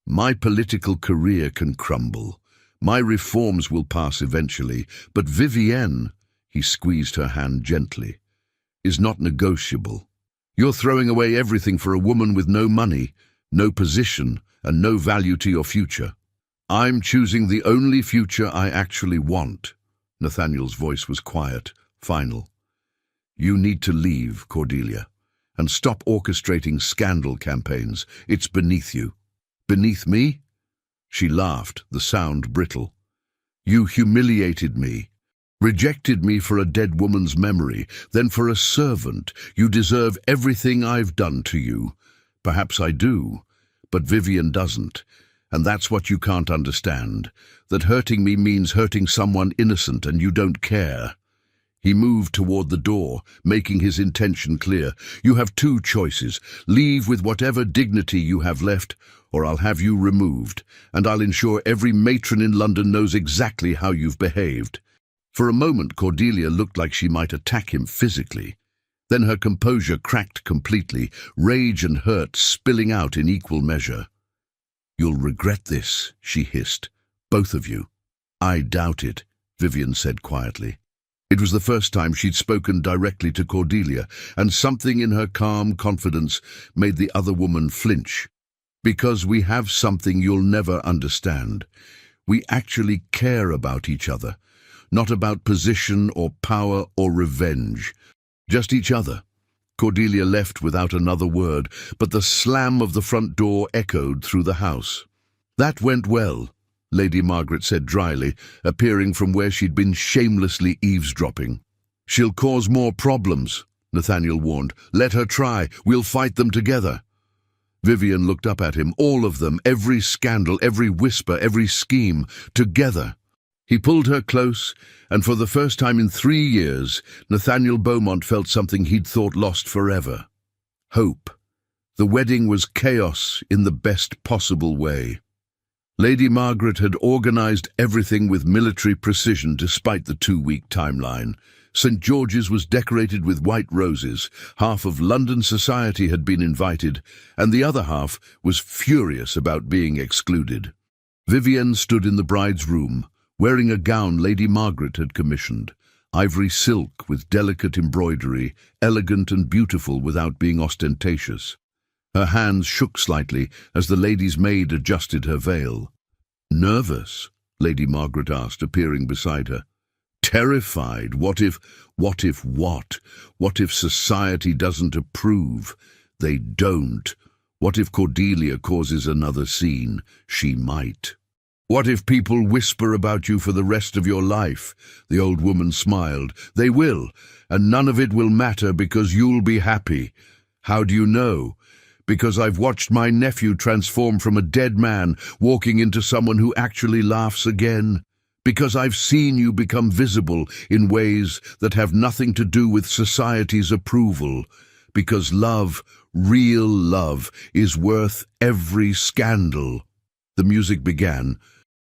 "My political career can crumble. My reforms will pass eventually, but Vivienne," he squeezed her hand gently, "is not negotiable. You're throwing away everything for a woman with no money, no position, and no value to your future." "I'm choosing the only future I actually want." Nathaniel's voice was quiet, final. "You need to leave, Cordelia, and stop orchestrating scandal campaigns. It's beneath you." "Beneath me?" She laughed, the sound brittle. "You humiliated me. Rejected me for a dead woman's memory, then for a servant. You deserve everything I've done to you. Perhaps I do, but Vivian doesn't, and that's what you can't understand, that hurting me means hurting someone innocent and you don't care." He moved toward the door, making his intention clear. "You have 2 choices. Leave with whatever dignity you have left, or I'll have you removed, and I'll ensure every matron in London knows exactly how you've behaved." For a moment, Cordelia looked like she might attack him physically. Then her composure cracked completely, rage and hurt spilling out in equal measure. "You'll regret this," she hissed. "Both of you." "I doubt it," Vivian said quietly. It was the first time she'd spoken directly to Cordelia, and something in her calm confidence made the other woman flinch. "Because we have something you'll never understand. We actually care about each other. Not about position or power or revenge. Just each other." Cordelia left without another word, but the slam of the front door echoed through the house. "That went well," Lady Margaret said dryly, appearing from where she'd been shamelessly eavesdropping. She'll cause more problems, Nathaniel warned. Let her try. We'll fight them together. Vivian looked up at him, all of them, every scandal, every whisper, every scheme, together. He pulled her close, and for the first time in 3 years, Nathaniel Beaumont felt something he'd thought lost forever. Hope. The wedding was chaos in the best possible way. Lady Margaret had organized everything with military precision despite the 2-week timeline. St. George's was decorated with white roses. Half of London society had been invited, and the other half was furious about being excluded. Vivian stood in the bride's room, wearing a gown Lady Margaret had commissioned. Ivory silk with delicate embroidery, elegant and beautiful without being ostentatious. Her hands shook slightly as the lady's maid adjusted her veil. Nervous? Lady Margaret asked, appearing beside her. Terrified. What if society doesn't approve? They don't. What if Cordelia causes another scene? She might. What if people whisper about you for the rest of your life? The old woman smiled. They will, and none of it will matter because you'll be happy. How do you know? Because I've watched my nephew transform from a dead man, walking into someone who actually laughs again. Because I've seen you become visible in ways that have nothing to do with society's approval. Because love, real love, is worth every scandal. The music began.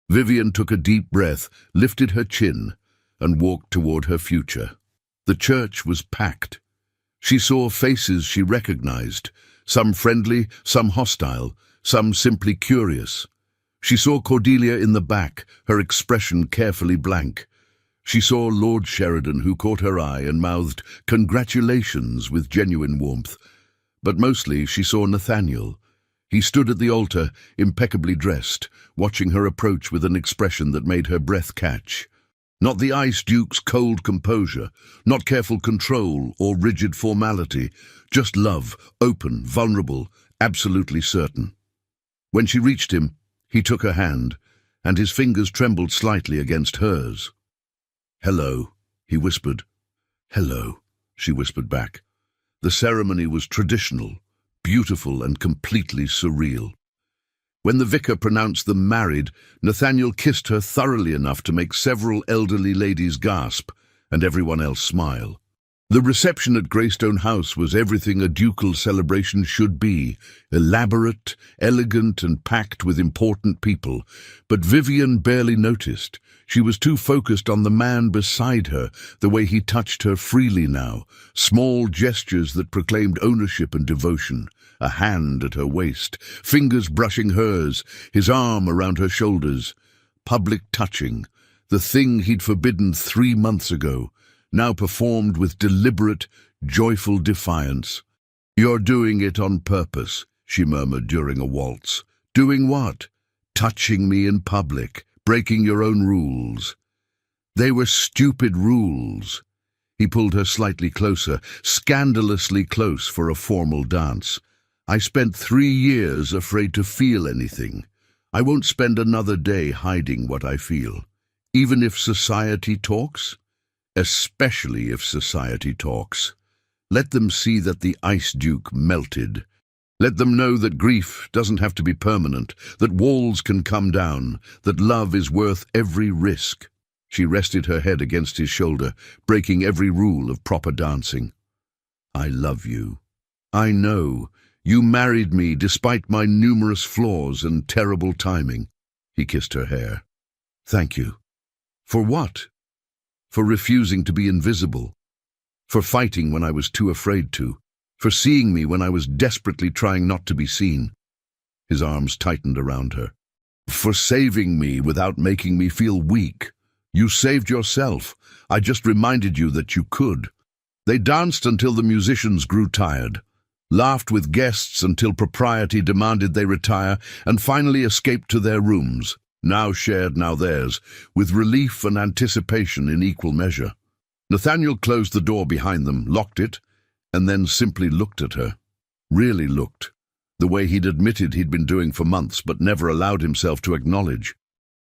Vivian took a deep breath, lifted her chin, and walked toward her future. The church was packed. She saw faces she recognized, some friendly, some hostile, some simply curious. She saw Cordelia in the back, her expression carefully blank. She saw Lord Sheridan, who caught her eye and mouthed congratulations with genuine warmth. But mostly she saw Nathaniel. He stood at the altar, impeccably dressed, watching her approach with an expression that made her breath catch. Not the Ice Duke's cold composure, not careful control or rigid formality, just love, open, vulnerable, absolutely certain. When she reached him, he took her hand, and his fingers trembled slightly against hers. "Hello," he whispered. "Hello," she whispered back. The ceremony was traditional, beautiful and completely surreal. When the vicar pronounced them married, Nathaniel kissed her thoroughly enough to make several elderly ladies gasp, and everyone else smile. The reception at Greystone House was everything a ducal celebration should be, elaborate, elegant, and packed with important people. But Vivian barely noticed. She was too focused on the man beside her, the way he touched her freely now, small gestures that proclaimed ownership and devotion. A hand at her waist, fingers brushing hers, his arm around her shoulders. Public touching, the thing he'd forbidden 3 months ago, now performed with deliberate, joyful defiance. "You're doing it on purpose," she murmured during a waltz. "Doing what?" "Touching me in public, breaking your own rules." They were stupid rules. He pulled her slightly closer, scandalously close for a formal dance. "I spent 3 years afraid to feel anything. I won't spend another day hiding what I feel. Even if society talks? Especially if society talks. Let them see that the Ice Duke melted. Let them know that grief doesn't have to be permanent, that walls can come down, that love is worth every risk." She rested her head against his shoulder, breaking every rule of proper dancing. "I love you. I know. You married me despite my numerous flaws and terrible timing." He kissed her hair. "Thank you." "For what?" "For refusing to be invisible. For fighting when I was too afraid to. For seeing me when I was desperately trying not to be seen." His arms tightened around her. "For saving me without making me feel weak. You saved yourself. I just reminded you that you could." They danced until the musicians grew tired, laughed with guests until propriety demanded they retire, and finally escaped to their rooms, now shared, now theirs, with relief and anticipation in equal measure. Nathaniel closed the door behind them, locked it, and then simply looked at her. Really looked, the way he'd admitted he'd been doing for months but never allowed himself to acknowledge.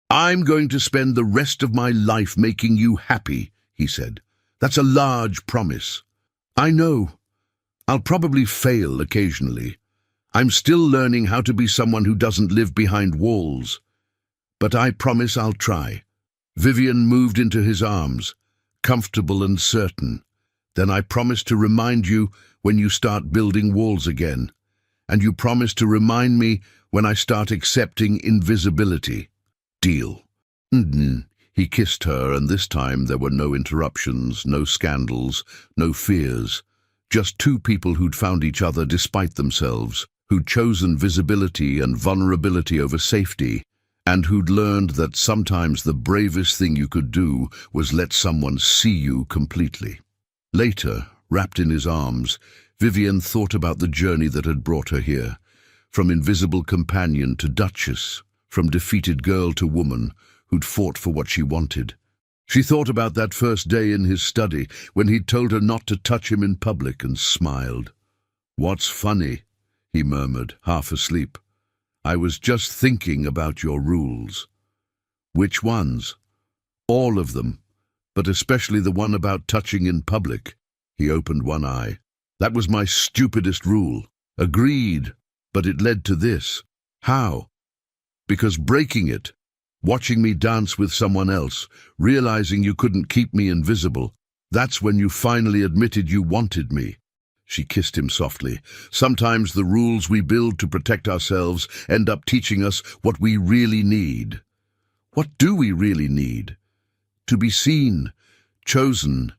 "I'm going to spend the rest of my life making you happy," he said. That's a large promise. I know. I'll probably fail occasionally. I'm still learning how to be someone who doesn't live behind walls. But I promise I'll try. Vivian moved into his arms, comfortable and certain. Then I promise to remind you when you start building walls again. And you promise to remind me when I start accepting invisibility. Deal. He kissed her, and this time there were no interruptions, no scandals, no fears. Just two people who'd found each other despite themselves, who'd chosen visibility and vulnerability over safety, and who'd learned that sometimes the bravest thing you could do was let someone see you completely. Later, wrapped in his arms, Vivian thought about the journey that had brought her here. From invisible companion to duchess, from defeated girl to woman who'd fought for what she wanted. She thought about that first day in his study when he'd told her not to touch him in public and smiled. "What's funny?" he murmured, half asleep. "I was just thinking about your rules." "Which ones?" "All of them, but especially the one about touching in public." He opened one eye. "That was my stupidest rule." "Agreed, but it led to this." "How?" "Because breaking it, watching me dance with someone else, realizing you couldn't keep me invisible, that's when you finally admitted you wanted me." She kissed him softly. "Sometimes the rules we build to protect ourselves end up teaching us what we really need." "What do we really need?" "To be seen, chosen,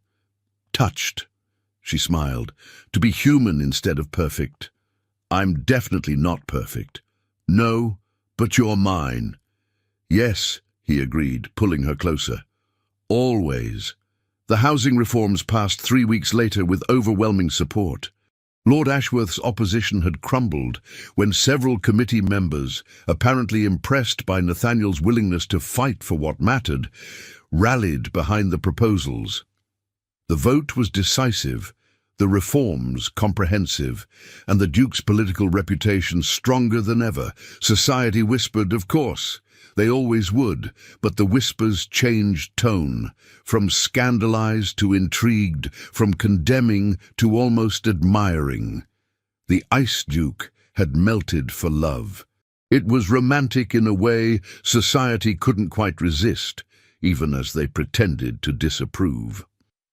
touched." She smiled. "To be human instead of perfect." "I'm definitely not perfect." "No, but you're mine." "Yes," he agreed, pulling her closer. "Always." The housing reforms passed 3 weeks later with overwhelming support. Lord Ashworth's opposition had crumbled when several committee members, apparently impressed by Nathaniel's willingness to fight for what mattered, rallied behind the proposals. The vote was decisive, the reforms comprehensive, and the Duke's political reputation stronger than ever. Society whispered, of course. They always would, but the whispers changed tone, from scandalized to intrigued, from condemning to almost admiring. The Ice Duke had melted for love. It was romantic in a way society couldn't quite resist, even as they pretended to disapprove.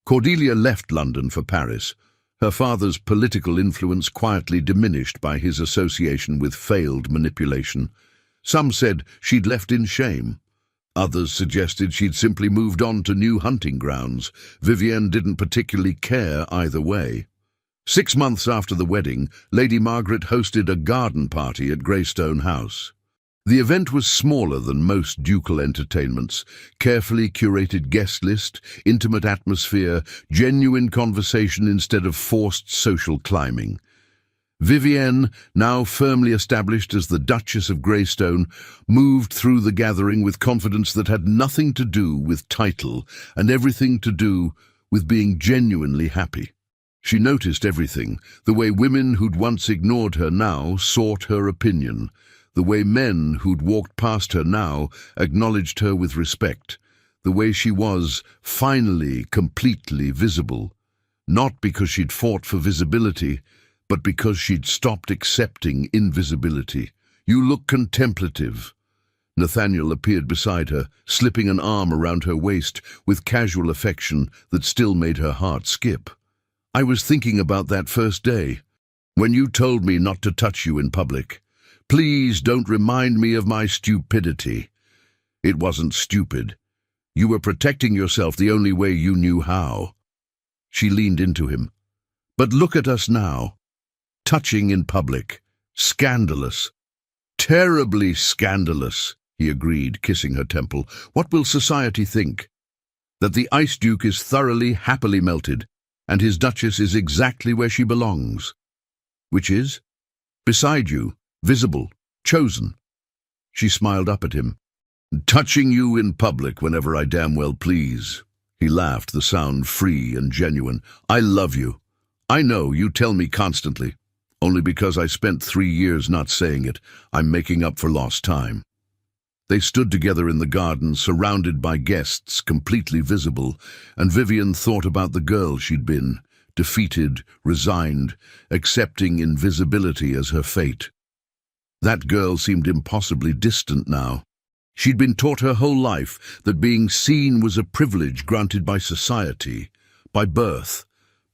Cordelia left London for Paris, her father's political influence quietly diminished by his association with failed manipulation. Some said she'd left in shame. Others suggested she'd simply moved on to new hunting grounds. Vivienne didn't particularly care either way. 6 months after the wedding, Lady Margaret hosted a garden party at Greystone House. The event was smaller than most ducal entertainments. Carefully curated guest list, intimate atmosphere, genuine conversation instead of forced social climbing. Vivienne, now firmly established as the Duchess of Greystone, moved through the gathering with confidence that had nothing to do with title and everything to do with being genuinely happy. She noticed everything, the way women who'd once ignored her now sought her opinion, the way men who'd walked past her now acknowledged her with respect, the way she was finally completely visible, not because she'd fought for visibility, but because she'd stopped accepting invisibility. "You look contemplative." Nathaniel appeared beside her, slipping an arm around her waist with casual affection that still made her heart skip. "I was thinking about that first day, when you told me not to touch you in public. Please don't remind me of my stupidity." "It wasn't stupid. You were protecting yourself the only way you knew how." She leaned into him. "But look at us now. Touching in public. Scandalous." "Terribly scandalous," he agreed, kissing her temple. "What will society think? That the Ice Duke is thoroughly, happily melted, and his Duchess is exactly where she belongs." "Which is?" "Beside you, visible, chosen." She smiled up at him. "Touching you in public whenever I damn well please." He laughed, the sound free and genuine. "I love you. I know you tell me constantly. Only because I spent 3 years not saying it, I'm making up for lost time." They stood together in the garden, surrounded by guests, completely visible, and Vivian thought about the girl she'd been, defeated, resigned, accepting invisibility as her fate. That girl seemed impossibly distant now. She'd been taught her whole life that being seen was a privilege granted by society, by birth,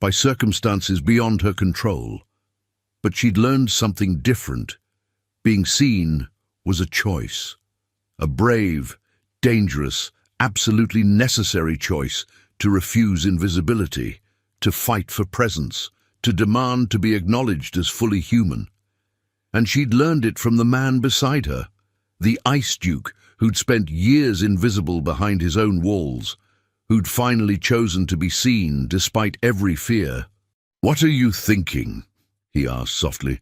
by circumstances beyond her control. But she'd learned something different. Being seen was a choice. A brave, dangerous, absolutely necessary choice to refuse invisibility, to fight for presence, to demand to be acknowledged as fully human. And she'd learned it from the man beside her, the Ice Duke who'd spent years invisible behind his own walls, who'd finally chosen to be seen despite every fear. "What are you thinking?" he asked softly.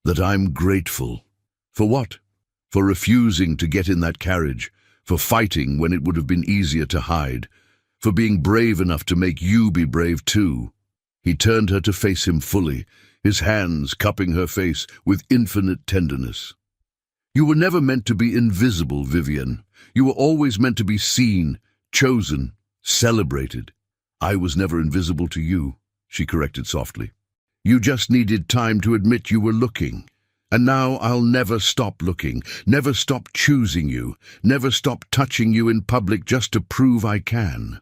"That I'm grateful. For what? For refusing to get in that carriage, for fighting when it would have been easier to hide, for being brave enough to make you be brave too." He turned her to face him fully, his hands cupping her face with infinite tenderness. "You were never meant to be invisible, Vivian. You were always meant to be seen, chosen, celebrated." "I was never invisible to you," she corrected softly. "You just needed time to admit you were looking. And now I'll never stop looking, never stop choosing you, never stop touching you in public just to prove I can."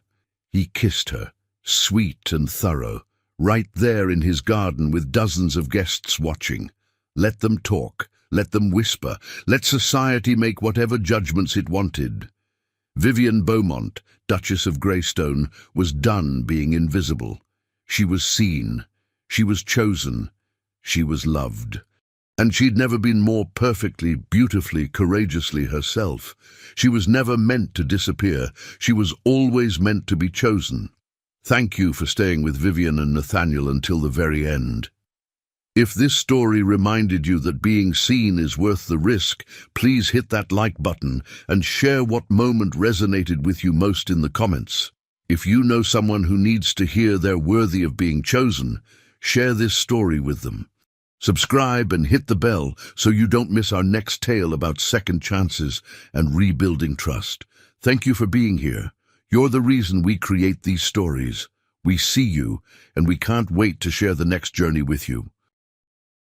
He kissed her, sweet and thorough, right there in his garden with dozens of guests watching. Let them talk, let them whisper, let society make whatever judgments it wanted. Vivian Beaumont, Duchess of Greystone, was done being invisible. She was seen, she was chosen, she was loved. And she'd never been more perfectly, beautifully, courageously herself. She was never meant to disappear. She was always meant to be chosen. Thank you for staying with Vivian and Nathaniel until the very end. If this story reminded you that being seen is worth the risk, please hit that like button and share what moment resonated with you most in the comments. If you know someone who needs to hear they're worthy of being chosen, share this story with them. Subscribe and hit the bell so you don't miss our next tale about second chances and rebuilding trust. Thank you for being here. You're the reason we create these stories. We see you, and we can't wait to share the next journey with you.